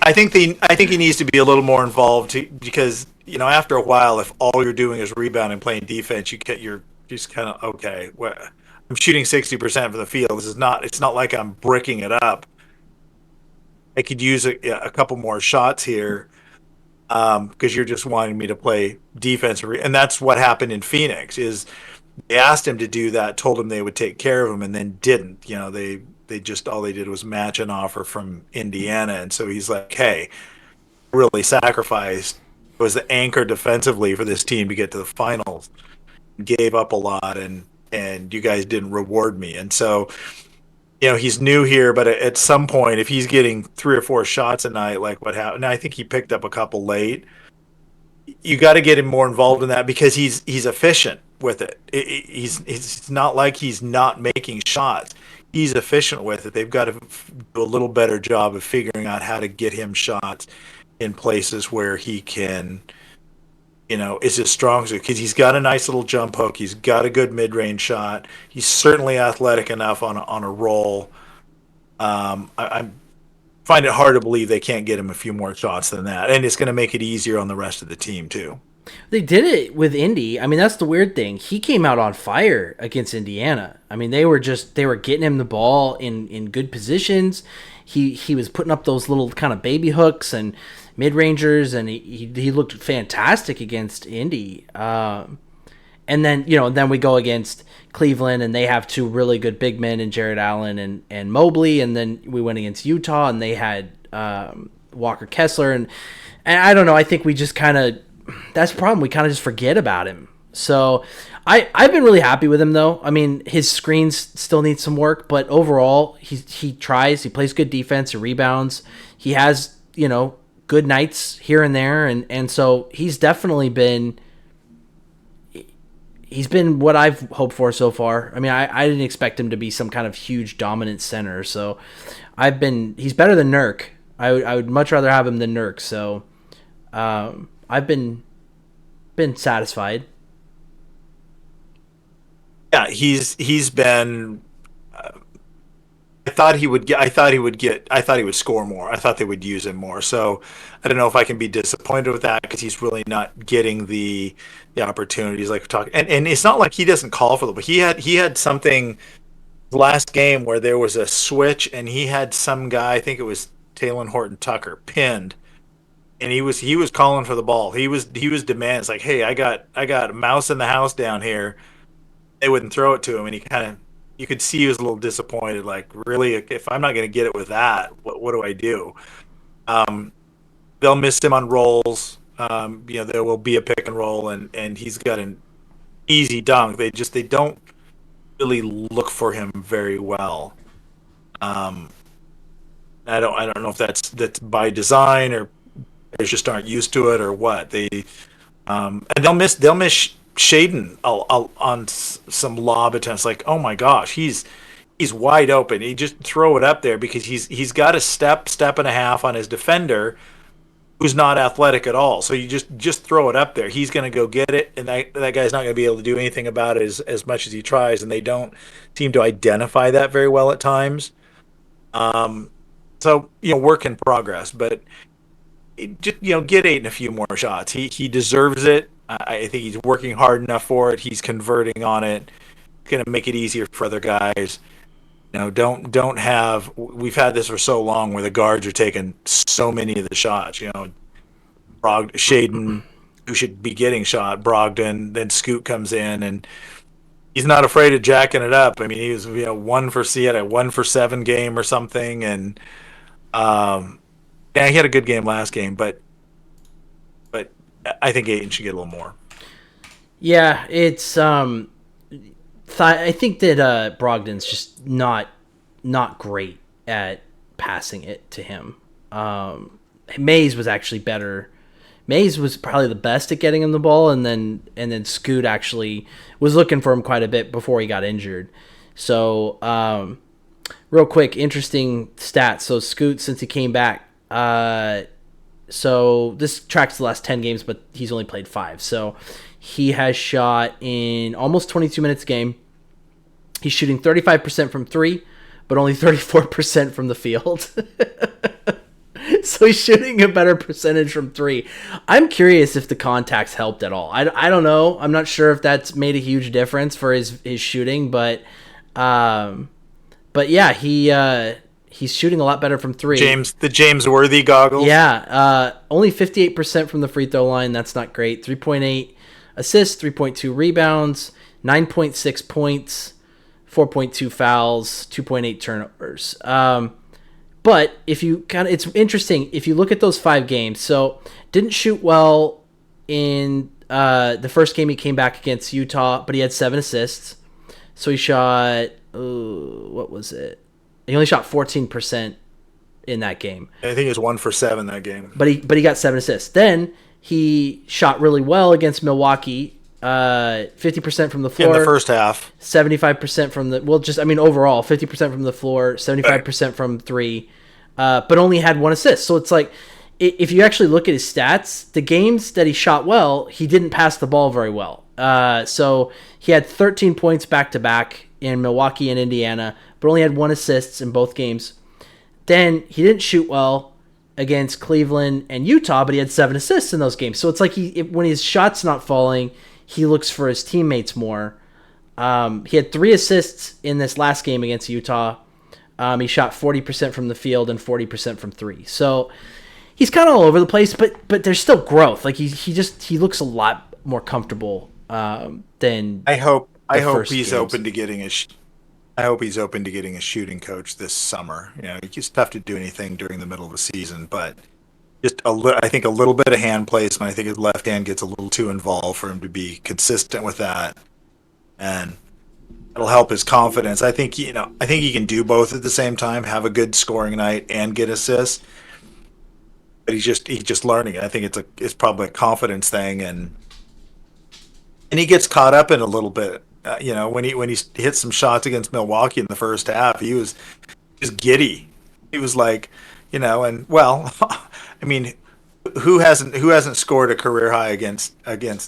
I think he needs to be a little more involved because after a while, if all you're doing is rebounding and playing defense, you're just kind of okay. Well, I'm shooting 60% from the field. It's not like I'm bricking it up. I could use a couple more shots here. Because you're just wanting me to play defense, and that's what happened in Phoenix. Is they asked him to do that, told him they would take care of him, and then didn't. They just all they did was match an offer from Indiana, and so he's like, "Hey, really sacrificed. Was the anchor defensively for this team to get to the finals. Gave up a lot, and you guys didn't reward me." And so, he's new here, but at some point, if he's getting 3 or 4 shots a night, like what happened, now I think he picked up a couple late. You got to get him more involved in that because he's efficient with it. It's not like he's not making shots. He's efficient with it. They've got to do a little better job of figuring out how to get him shots in places where he can, is his strong suit, because he's got a nice little jump hook. He's got a good mid-range shot. He's certainly athletic enough on a roll. I find it hard to believe they can't get him a few more shots than that, and it's going to make it easier on the rest of the team too.
They did it with Indy. I mean, that's the weird thing. He came out on fire against Indiana. I mean, they were getting him the ball in good positions. He was putting up those little kind of baby hooks and mid-rangers, and he looked fantastic against Indy. And then, then we go against Cleveland, and they have 2 really good big men in Jared Allen and Mobley, and then we went against Utah, and they had Walker Kessler, and I don't know, I think we just kind of, that's the problem, we kind of just forget about him. So I've been really happy with him, though. I mean, his screens still need some work, but overall, he tries, he plays good defense, he rebounds, he has, good nights here and there, and so he's definitely been what I've hoped for so far. I mean, I didn't expect him to be some kind of huge dominant center, so he's better than Nurk. I would much rather have him than Nurk, so I've been satisfied.
Yeah, he's been. I thought he would score more. I thought they would use him more. So I don't know if I can be disappointed with that because he's really not getting the opportunities like we're talking. And it's not like he doesn't call for them, but he had something last game where there was a switch and he had some guy, I think it was Talen Horton-Tucker, pinned, and he was calling for the ball. He was demanding. It's like, hey, I got a mouse in the house down here. They wouldn't throw it to him, and he kind of you could see he was a little disappointed. Like, really, if I'm not going to get it with that, what do I do? Um, they'll miss him on rolls. There will be a pick and roll, and he's got an easy dunk. They don't really look for him very well. Um, I don't know if that's by design or they just aren't used to it or what. And they'll miss Shaden on some lob attempts. Like, oh my gosh, he's wide open. He just throw it up there because he's got a step and a half on his defender who's not athletic at all. So you just throw it up there. He's going to go get it, and that guy's not going to be able to do anything about it as much as he tries. And they don't seem to identify that very well at times. Um, so work in progress, but just get Ayton a few more shots. He deserves it. I think he's working hard enough for it. He's converting on it. It's going to make it easier for other guys. Don't have. We've had this for so long where the guards are taking so many of the shots. Shaden, who should be getting shot, Brogdon, then Scoot comes in and he's not afraid of jacking it up. I mean, he was he had a 1 for 7 game or something, and yeah, he had a good game last game, but I think Ayton should get a little more.
Yeah, it's I think that Brogdon's just not great at passing it to him. Mays was actually better. Mays was probably the best at getting him the ball, and then Scoot actually was looking for him quite a bit before he got injured. So, real quick, interesting stats. So Scoot, since he came back, so this tracks the last 10 games, but he's only played 5. So he has shot in almost 22 minutes a game. He's shooting 35% from 3, but only 34% from the field. So he's shooting a better percentage from 3. I'm curious if the contacts helped at all. I don't know. I'm not sure if that's made a huge difference for his shooting, but yeah, he's shooting a lot better from 3.
The James Worthy goggles.
Yeah, only 58% from the free throw line. That's not great. 3.8 assists, 3.2 rebounds, 9.6 points, 4.2 fouls, 2.8 turnovers. But if you it's interesting if you look at those 5 games. So didn't shoot well in the first game he came back against Utah, but he had 7 assists. So he shot what was it? He only shot 14% in that game.
I think it was 1 for 7 that game.
But he got 7 assists. Then he shot really well against Milwaukee. 50% from the floor
in the first half,
75% from the overall 50% from the floor, 75% from 3, but only had 1 assist. So it's like if you actually look at his stats, the games that he shot well, he didn't pass the ball very well. So he had 13 points back to back in Milwaukee and Indiana, but only had 1 assist in both games. Then he didn't shoot well against Cleveland and Utah, but he had 7 assists in those games. So it's like when his shot's not falling, he looks for his teammates more. He had 3 assists in this last game against Utah. He shot 40% from the field and 40% from 3. So he's kind of all over the place, but there's still growth. Like he looks a lot more comfortable than.
I hope he's open to getting I hope he's open to getting a shooting coach this summer. You just have to do anything during the middle of the season, but. I think a little bit of hand placement. I think his left hand gets a little too involved for him to be consistent with that, and it'll help his confidence. I think he can do both at the same time, have a good scoring night and get assists. But he's just learning. I think it's probably a confidence thing, and he gets caught up in a little bit. When he hit some shots against Milwaukee in the first half, he was just giddy. He was like. I mean, who hasn't scored a career high against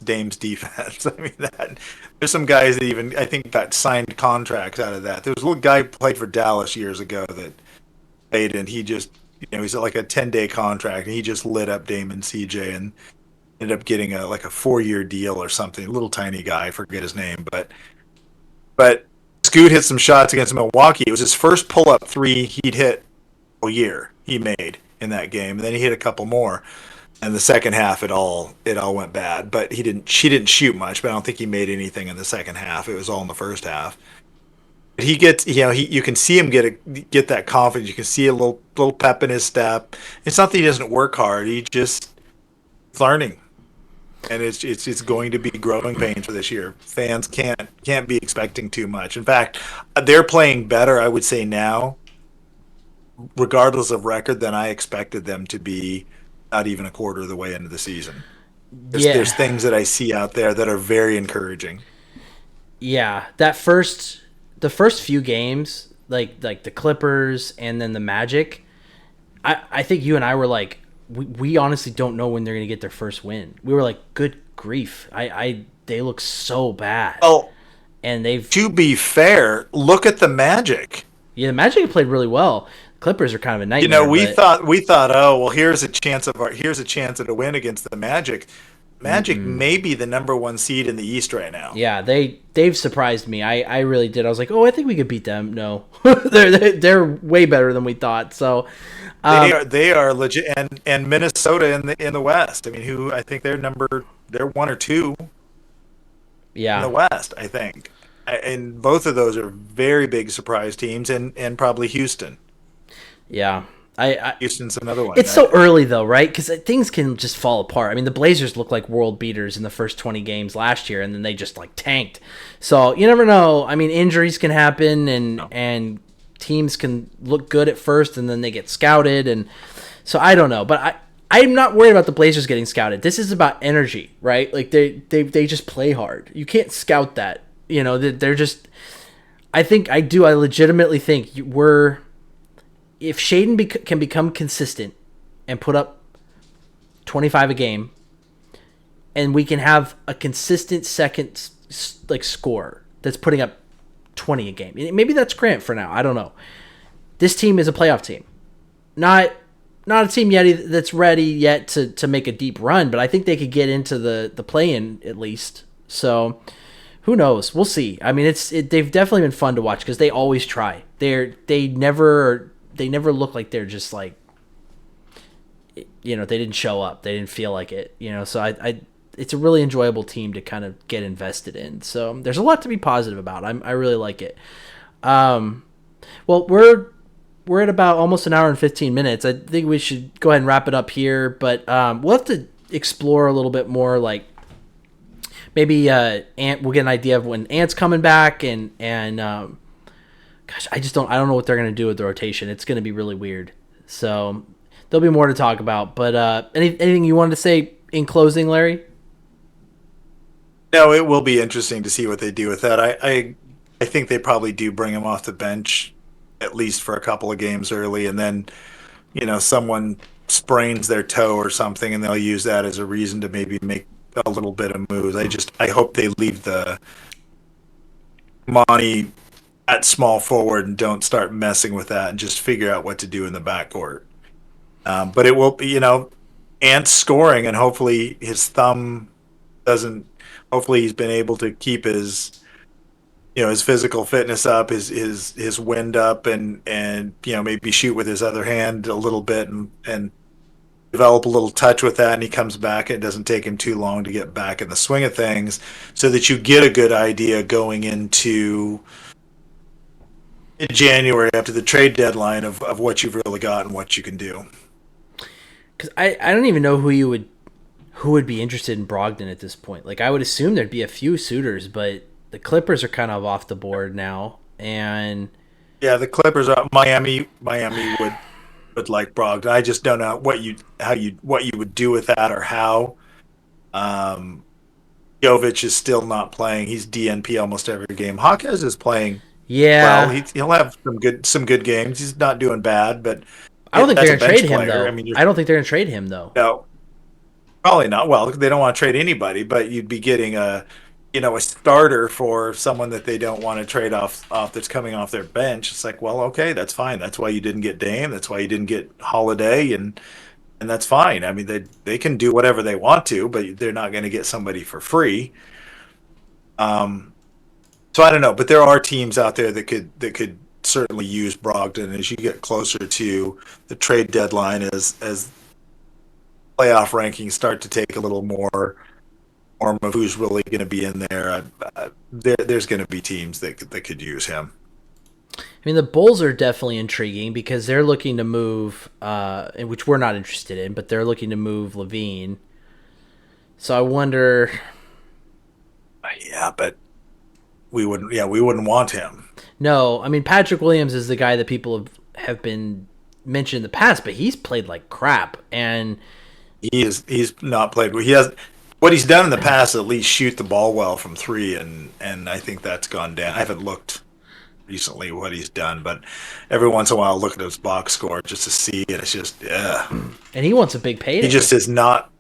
Dame's defense? I mean, there's some guys that even I think got signed contracts out of that. There was a little guy who played for Dallas years ago that played, and he just he's like a 10-day contract, and he just lit up Dame and CJ and ended up getting a 4-year deal or something. A little tiny guy, I forget his name, but Scoot hit some shots against Milwaukee. It was his first pull-up 3 he'd hit all year. He made in that game, and then he hit a couple more. And the second half, it all went bad. But she didn't shoot much. But I don't think he made anything in the second half. It was all in the first half. he gets, you can see him get that confidence. You can see a little pep in his step. It's not that he doesn't work hard. He just learning, and it's going to be growing pains for this year. Fans can't be expecting too much. In fact, they're playing better, I would say now, regardless of record, than I expected them to be. Not even a quarter of the way into the season. There's
Yeah,
things that I see out there that are very encouraging.
yeah. The first few games, like the Clippers and then the Magic, I think you and I were like, we honestly don't know when they're gonna get their first win. We were like, good grief, I they look so bad,
Well,
and they've
to be fair, look at the Magic.
yeah, the Magic have played really well. Clippers are kind of a
You know,
nightmare,
we
but
thought we thought, oh well, here's a chance at a win against the Magic. Magic may be the number one seed in the East right now.
yeah, they've surprised me. I really did. I was like, oh, I think we could beat them. No, they're way better than we thought. So,
They are legit, and Minnesota in the West. I mean, who I think they're one or two in the
yeah,
West. I think, and both of those are very big surprise teams, and probably Houston.
yeah. I
Houston's another one.
It's so early though, right? Because things can just fall apart. I mean, the Blazers looked like world beaters in the first 20 games last year, and then they just like tanked. So you never know. I mean, injuries can happen, and teams can look good at first, and then they get scouted, and so I don't know. But I'm not worried about the Blazers getting scouted. This is about energy, right? Like they just play hard. You can't scout that. You know, they're just. I legitimately think we're if Shaden can become consistent and put up 25 a game, and we can have a consistent second like score that's putting up 20 a game. Maybe that's Grant for now. I don't know. This team is a playoff team, not not a team yet that's ready yet to make a deep run, but I think they could get into the play in at least. So who knows? We'll see. I mean, they've definitely been fun to watch because they always try. They never look like they're just like, they didn't show up. They didn't feel like it. So I it's a really enjoyable team to kind of get invested in. So there's a lot to be positive about. I really like it. Well, we're at about almost an hour and 15 minutes. I think we should go ahead and wrap it up here. But we'll have to explore a little bit more, like maybe we'll get an idea of when Ant's coming back, and gosh, I don't know what they're gonna do with the rotation. It's gonna be really weird. So there'll be more to talk about. But anything you wanted to say in closing, Larry?
No, it will be interesting to see what they do with that. I think they probably do bring him off the bench at least for a couple of games early, and then someone sprains their toe or something, and they'll use that as a reason to maybe make a little bit of moves. I hope they leave the Monty at small forward and don't start messing with that and just figure out what to do in the backcourt. But it will be, Ant's scoring, and hopefully his thumb doesn't. Hopefully he's been able to keep his physical fitness up, his wind up, and maybe shoot with his other hand a little bit and develop a little touch with that. And he comes back. It doesn't take him too long to get back in the swing of things, so that you get a good idea going into January after the trade deadline of what you've really got and what you can do.
Because I don't even know who would be interested in Brogdon at this point. Like, I would assume there'd be a few suitors, but the Clippers are kind of off the board now. And
Yeah, the Clippers are Miami would like Brogdon. I just don't know what you would do with that, or how. Um, Jovic is still not playing. He's DNP almost every game. Hawkes is playing well.
yeah,
He'll have some good games. He's not doing bad, but
I don't think
that's
they're
a
gonna
bench
trade him
player. I
though.
mean, you're
I don't think they're gonna trade him though.
no, probably not. Well, they don't want to trade anybody, but you'd be getting a starter for someone that they don't want to trade off that's coming off their bench. It's like, well, okay, that's fine. That's why you didn't get Dame. That's why you didn't get Holiday, and that's fine. I mean, they can do whatever they want to, but they're not going to get somebody for free. Um, so I don't know, but there are teams out there that could certainly use Brogdon as you get closer to the trade deadline, as playoff rankings start to take a little more form of who's really going to be in there. There's going to be teams that could use him.
I mean, the Bulls are definitely intriguing because they're looking to move, which we're not interested in, but they're looking to move Levine. So I wonder.
Yeah, but we wouldn't. Yeah, we wouldn't want him.
No, I mean Patrick Williams is the guy that people have been mentioned in the past, but he's played like crap, and
He's not played. He has what he's done in the past. At least shoot the ball well from three, and I think that's gone down. I haven't looked recently what he's done, but every once in a while, I'll look at his box score just to see, and it's just
and he wants a big payday.
He just is not.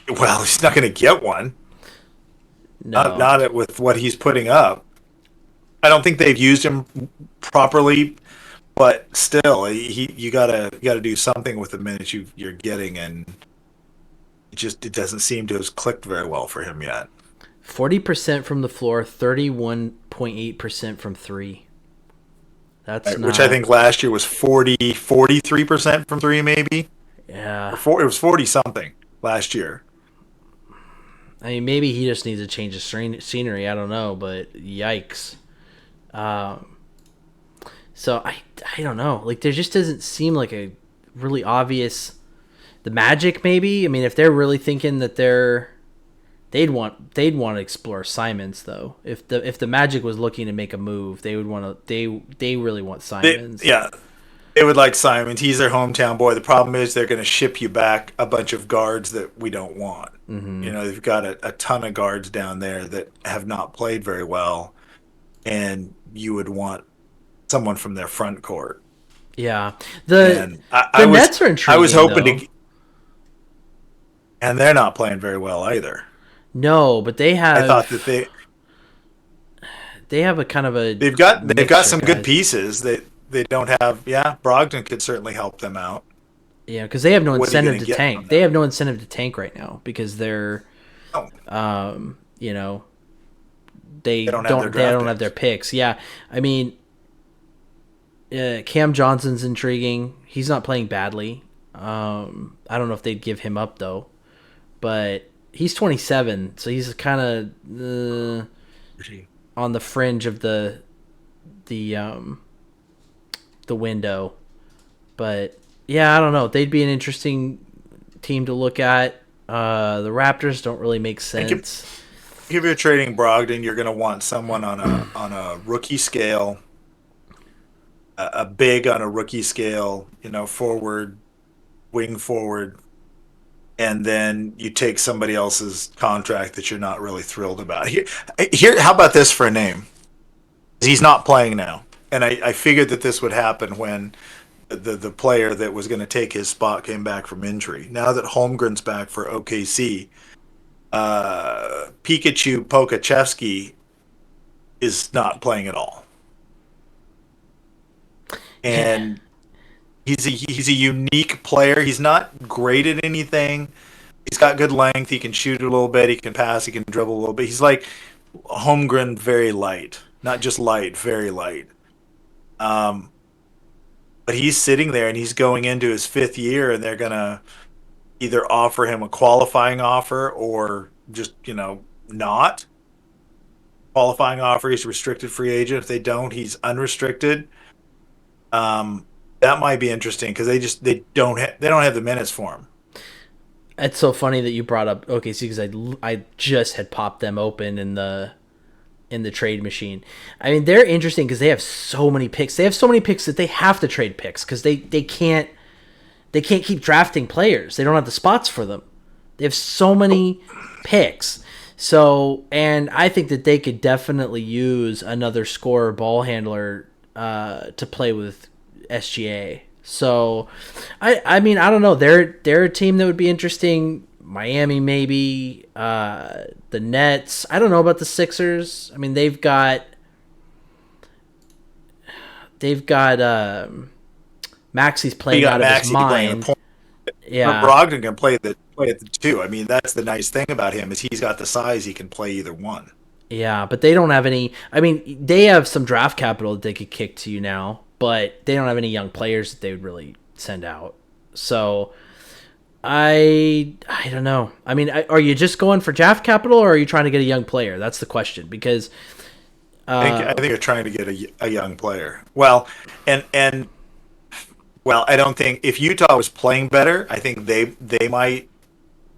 Well, he's not going to get one.
No.
Not with what he's putting up. I don't think they've used him properly, but still, you gotta do something with the minutes you're getting, and it doesn't seem to have clicked very well for him yet.
40% from the floor, 31.8% from three. That's not...
Which I think last year was 43% from three, maybe.
Yeah.
It was 40 something last year.
I mean, maybe he just needs to change the scenery. I don't know, but yikes. So I don't know. Like, there just doesn't seem like a really obvious. The Magic, maybe. I mean, if they're really thinking that they'd want to explore Simons, though. If the Magic was looking to make a move, they would want to. They really want Simons.
They would like Simons. He's their hometown boy. The problem is they're going to ship you back a bunch of guards that we don't want.
Mm-hmm.
You know, they've got a ton of guards down there that have not played very well, and you would want someone from their front court.
Yeah, the Nets are intriguing.
I was hoping to, and they're not playing very well either.
No, but they have.
I thought that
they have a kind of a.
They've got some good pieces. They don't have. Yeah, Brogdon could certainly help them out.
Yeah, because they have no incentive to tank. They have no incentive to tank right now because they're, you know, they don't have their picks. Yeah, I mean, Cam Johnson's intriguing. He's not playing badly. I don't know if they'd give him up though, but he's 27, so he's kind of on the fringe of the window. But yeah, I don't know. They'd be an interesting team to look at. The Raptors don't really make sense.
If you're trading Brogdon, you're going to want someone on a rookie scale, a big on a rookie scale, you know, forward, wing forward, and then you take somebody else's contract that you're not really thrilled about. Here, how about this for a name? He's not playing now, and I figured that this would happen when the player that was going to take his spot came back from injury. Now that Holmgren's back for OKC, Pikachu Pokachevsky is not playing at all, and he's a unique player. He's not great at anything. He's got good length. He can shoot a little bit. He can pass. He can dribble a little bit. He's like Holmgren, very light, not just light, very light. But he's sitting there and he's going into his fifth year, and they're gonna either offer him a qualifying offer or just, you know, not qualifying offer. He's a restricted free agent. If they don't, he's unrestricted. That might be interesting because they don't have the minutes for him.
It's so funny that you brought up OKC because I just had popped them open in the trade machine. I mean, they're interesting because they have so many picks. They have so many picks that they have to trade picks because they can't keep drafting players. They don't have the spots for them. They have so many picks. So, and I think that they could definitely use another scorer, ball handler to play with SGA. So, I mean, I don't know. They're a team that would be interesting. Miami, maybe. The Nets. I don't know about the Sixers. I mean, they've got Maxi's playing out of his mind. Yeah,
Brogdon can play at the two. I mean, that's the nice thing about him is he's got the size. He can play either one.
Yeah, but they don't have any. I mean, they have some draft capital that they could kick to you now, but they don't have any young players that they would really send out. So I don't know. I mean, are you just going for draft capital, or are you trying to get a young player? That's the question. Because
I think they're trying to get a young player. Well, and well, I don't think if Utah was playing better, I think they might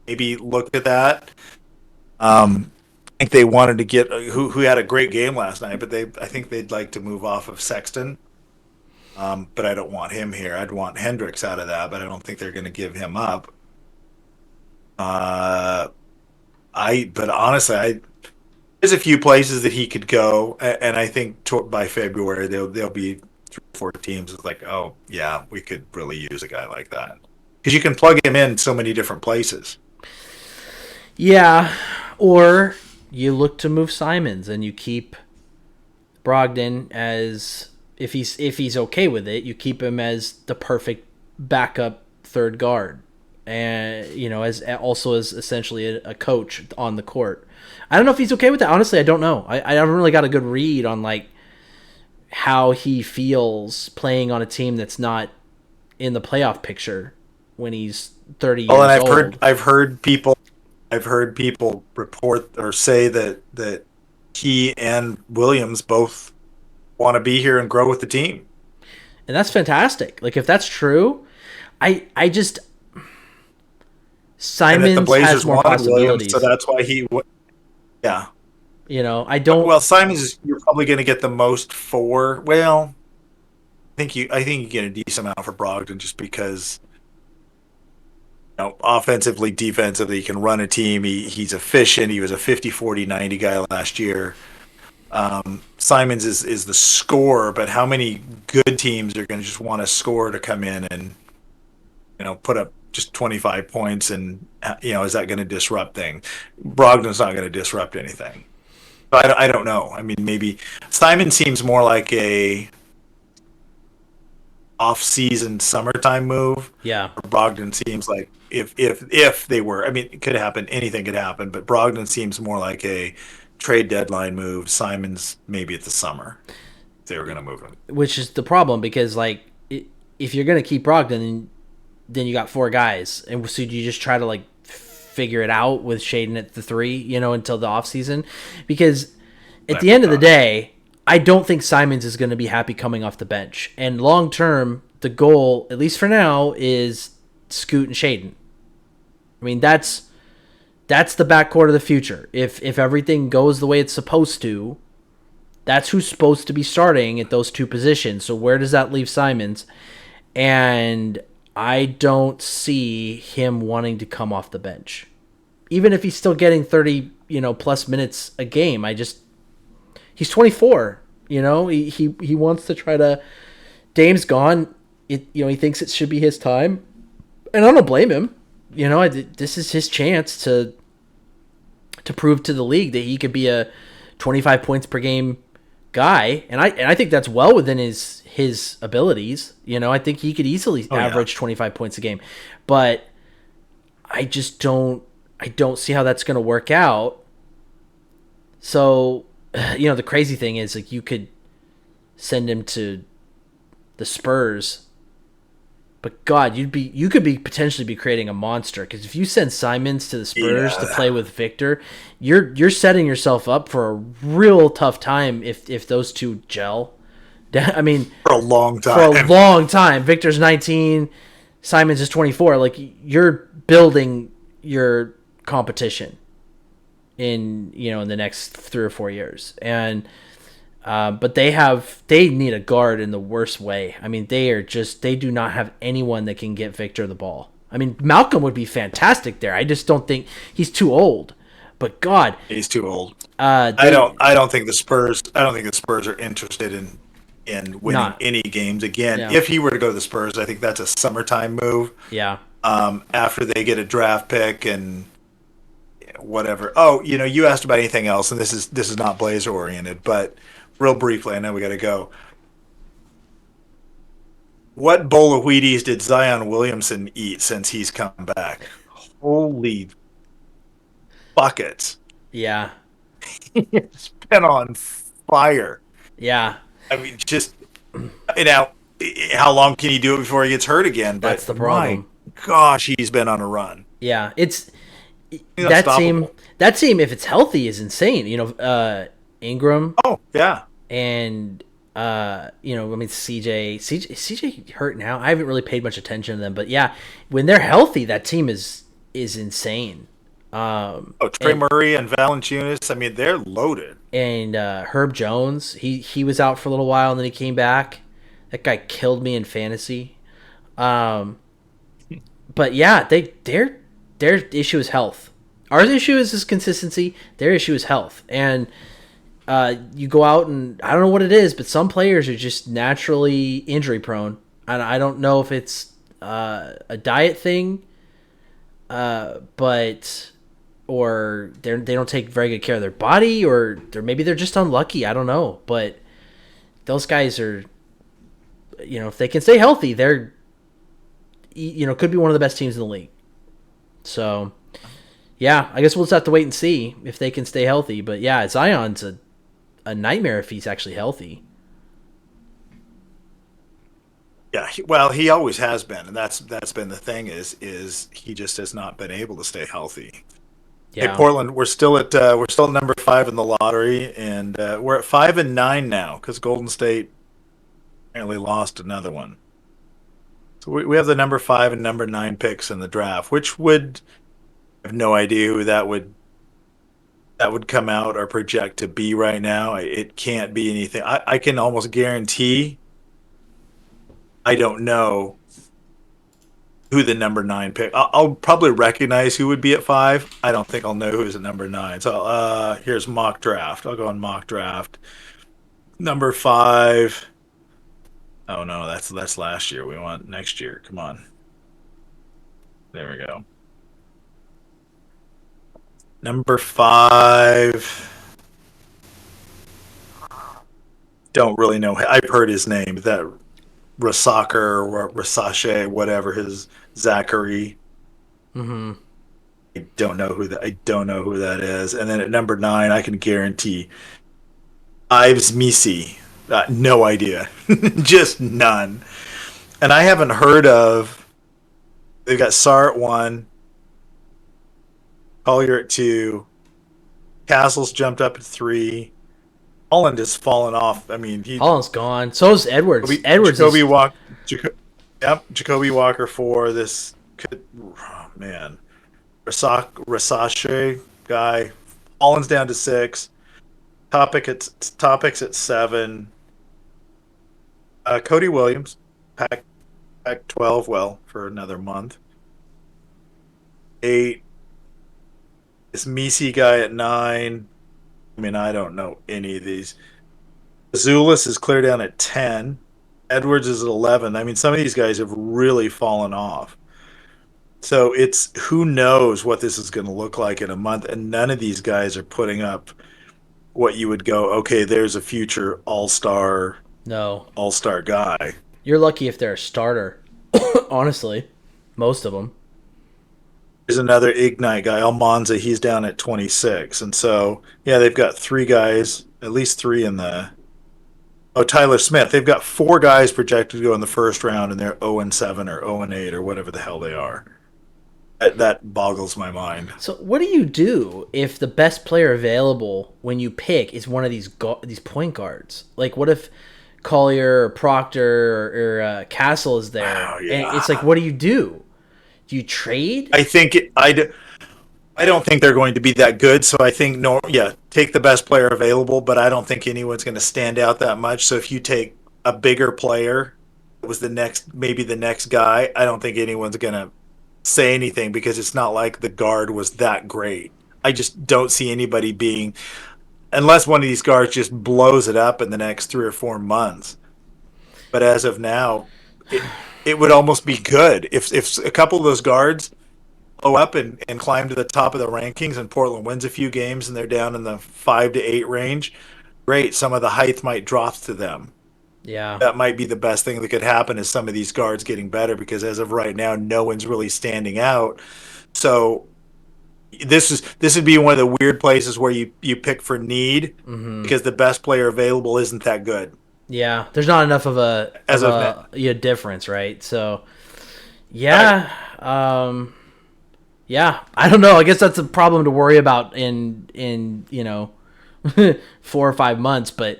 maybe look at that. I think they wanted to get who had a great game last night, but I think they'd like to move off of Sexton. But I don't want him here. I'd want Hendricks out of that, but I don't think they're going to give him up. But honestly, there's a few places that he could go, and I think by February there'll be 3 or 4 teams that's like, oh yeah, we could really use a guy like that because you can plug him in so many different places.
Yeah, or you look to move Simons and you keep Brogdon as if he's okay with it, you keep him as the perfect backup third guard, and as essentially a coach on the court. I don't know if he's okay with that. Honestly, I don't know. I haven't really got a good read on like how he feels playing on a team that's not in the playoff picture when he's 30 years old.
And I've heard people report or say that he and Williams both want to be here and grow with the team.
And that's fantastic. Like if that's true, I just Simons has more possibilities. Williams,
so that's why yeah.
I don't.
Well, Simons you're probably going to get the most for. Well, I think you get a decent amount for Brogdon just because offensively, defensively, he can run a team. He's efficient. He was a 50, 40, 90 guy last year. Simons is the scorer, but how many good teams are going to just want to score to come in and put up just 25 points and is that going to disrupt things? Brogdon's not going to disrupt anything. But I don't know. I mean, maybe Simon seems more like a off-season summertime move.
Yeah.
Brogdon seems like if they were, I mean, it could happen. Anything could happen. But Brogdon seems more like a trade deadline move. Simon's maybe at the summer. If they were going to move him.
Which is the problem because like if you're going to keep Brogdon, then you got 4 guys, and so you just try to like figure it out with Shaden at the 3, until the offseason. Because at the end of the day, I don't think Simons is going to be happy coming off the bench. And long term, the goal, at least for now, is Scoot and Shaden. I mean, that's the backcourt of the future. If everything goes the way it's supposed to, that's who's supposed to be starting at those 2 positions. So where does that leave Simons? And I don't see him wanting to come off the bench. Even if he's still getting 30, plus minutes a game. He's 24, he wants to try to. Dame's gone. He thinks it should be his time, and I don't blame him. This is his chance to prove to the league that he could be a 25 points per game guy, and I think that's well within his abilities. I think he could easily average 25 points a game, but I just don't see how that's going to work out. So, the crazy thing is like you could send him to the Spurs, but God, you could be potentially be creating a monster, because if you send Simons to the Spurs to play with Victor, you're setting yourself up for a real tough time if those two gel. I mean,
for a long time.
Victor's 19, Simons is 24. Like you're building your competition in the next 3 or 4 years, and but they need a guard in the worst way. I mean, they do not have anyone that can get Victor the ball. I mean, Malcolm would be fantastic there. I just don't think he's too old. But God,
he's too old. I don't think the Spurs are interested in winning any games again. Yeah. If he were to go to the Spurs, I think that's a summertime move.
Yeah.
After they get a draft pick and whatever. Oh, you asked about anything else, and this is not Blazer oriented, but real briefly, I know we got to go. What bowl of Wheaties did Zion Williamson eat since he's come back? Holy buckets!
Yeah,
it's been on fire.
Yeah,
I mean, just now, how long can he do it before he gets hurt again? But
that's the problem.
My gosh, he's been on a run.
Yeah, that team. If it's healthy, is insane. Ingram,
Oh yeah,
and I mean CJ hurt now. I haven't really paid much attention to them, but yeah, when they're healthy, that team is insane.
oh Trey
And
Murray and Valanciunas. I mean, they're loaded.
Herb Jones, he was out for a little while and then he came back. That guy killed me in fantasy. Um, but yeah, their issue is health. Our issue is consistency. Their issue is health. And you go out and I don't know what it is, but some players are just naturally injury prone. And I don't know if it's a diet thing, but or they don't take very good care of their body, or maybe they're just unlucky. I don't know, but those guys are, if they can stay healthy, they're, could be one of the best teams in the league. So, yeah, I guess we'll just have to wait and see if they can stay healthy. But yeah, Zion's a nightmare if he's actually healthy.
Yeah, well, he always has been, and that's been the thing is he just has not been able to stay healthy. Hey,
Yeah.
Portland, we're still at number 5 in the lottery, and we're at 5-9 now because Golden State apparently lost another one. So we have the number 5 and number 9 picks in the draft, which would I have no idea who that would come out or project to be right now. It can't be anything. I can almost guarantee I don't know who the number 9 pick. I'll probably recognize who would be at 5. I don't think I'll know who's at number 9. So here's mock draft. I'll go on mock draft. Number 5. Oh no, that's last year. We want next year. Come on. There we go. Number 5. Don't really know. I've heard his name. That Rasaker or Rasache, whatever his Zachary.
Mm-hmm.
I don't know who that is. And then at number 9, I can guarantee Ives Misi. No idea, just none. And I haven't heard of. They've got Sar at 1, Collier at 2, Castles jumped up at 3. Holland has fallen off. I mean,
Holland's gone. So is Edwards. Edwards
Jacoby
is
Walker. Yep, Jacoby Walker 4. This could, oh, man, Rasache guy. Holland's down to 6. Topics at 7. Cody Williams, pack 12. Well, for another month. 8. This Misi guy at 9. I mean, I don't know any of these. Azulis is clear down at 10. Edwards is at 11. I mean, some of these guys have really fallen off. So it's who knows what this is going to look like in a month, and none of these guys are putting up what you would go, okay, there's a future all-star
no.
guy.
You're lucky if they're a starter. Honestly, most of them.
There's another Ignite guy, Almanza. He's down at 26, and so yeah, they've got 3 guys, at least 3 in the. Oh, Tyler Smith. They've got 4 guys projected to go in the first round, and they're 0-7 or 0-8 or whatever the hell they are. That boggles my mind.
So what do you do if the best player available when you pick is one of these point guards? Like, what if Collier or Proctor or Castle is there?
Oh, yeah.
And it's like, what do you do? Do you trade?
I think I don't think they're going to be that good. So I think take the best player available, but I don't think anyone's going to stand out that much. So if you take a bigger player, that was maybe the next guy, I don't think anyone's going to say anything because it's not like the guard was that great. I just don't see anybody being, unless one of these guards just blows it up in the next 3 or 4 months. But as of now, it would almost be good if a couple of those guards blow up and climb to the top of the rankings and Portland wins a few games and they're down in the 5 to 8 range. Great, some of the height might drop to them.
Yeah.
That might be the best thing that could happen is some of these guards getting better because as of right now, no one's really standing out. So this would be one of the weird places where you pick for need because the best player available isn't that good.
Yeah, there's not enough of a difference, right? So, yeah, yeah. I don't know. I guess that's a problem to worry about in 4 or 5 months. But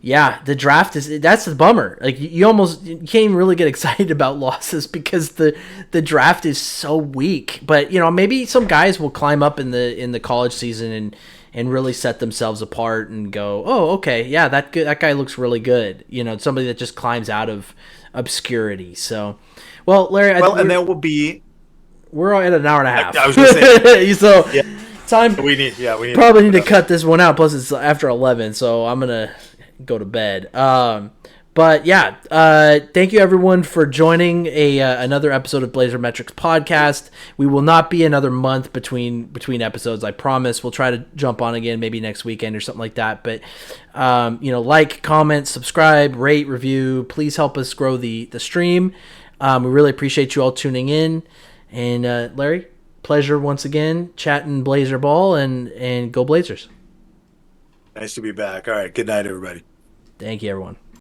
yeah, the draft that's the bummer. Like you can't even really get excited about losses because the draft is so weak. But maybe some guys will climb up in the college season and really set themselves apart and go, oh, okay, yeah, that guy looks really good. Somebody that just climbs out of obscurity. So, well, Larry,
and that will be.
We're at an hour and a half.
I was going to say.
So
yeah.
Time.
We need
probably need to cut this one out. Plus, it's after 11, so I'm gonna go to bed. But yeah, thank you everyone for joining another episode of Blazer Metrics podcast. We will not be another month between episodes. I promise. We'll try to jump on again maybe next weekend or something like that. But like, comment, subscribe, rate, review. Please help us grow the stream. We really appreciate you all tuning in. And Larry, pleasure once again chatting Blazer ball and go Blazers.
Nice to be back. All right, good night, everybody.
Thank you, everyone.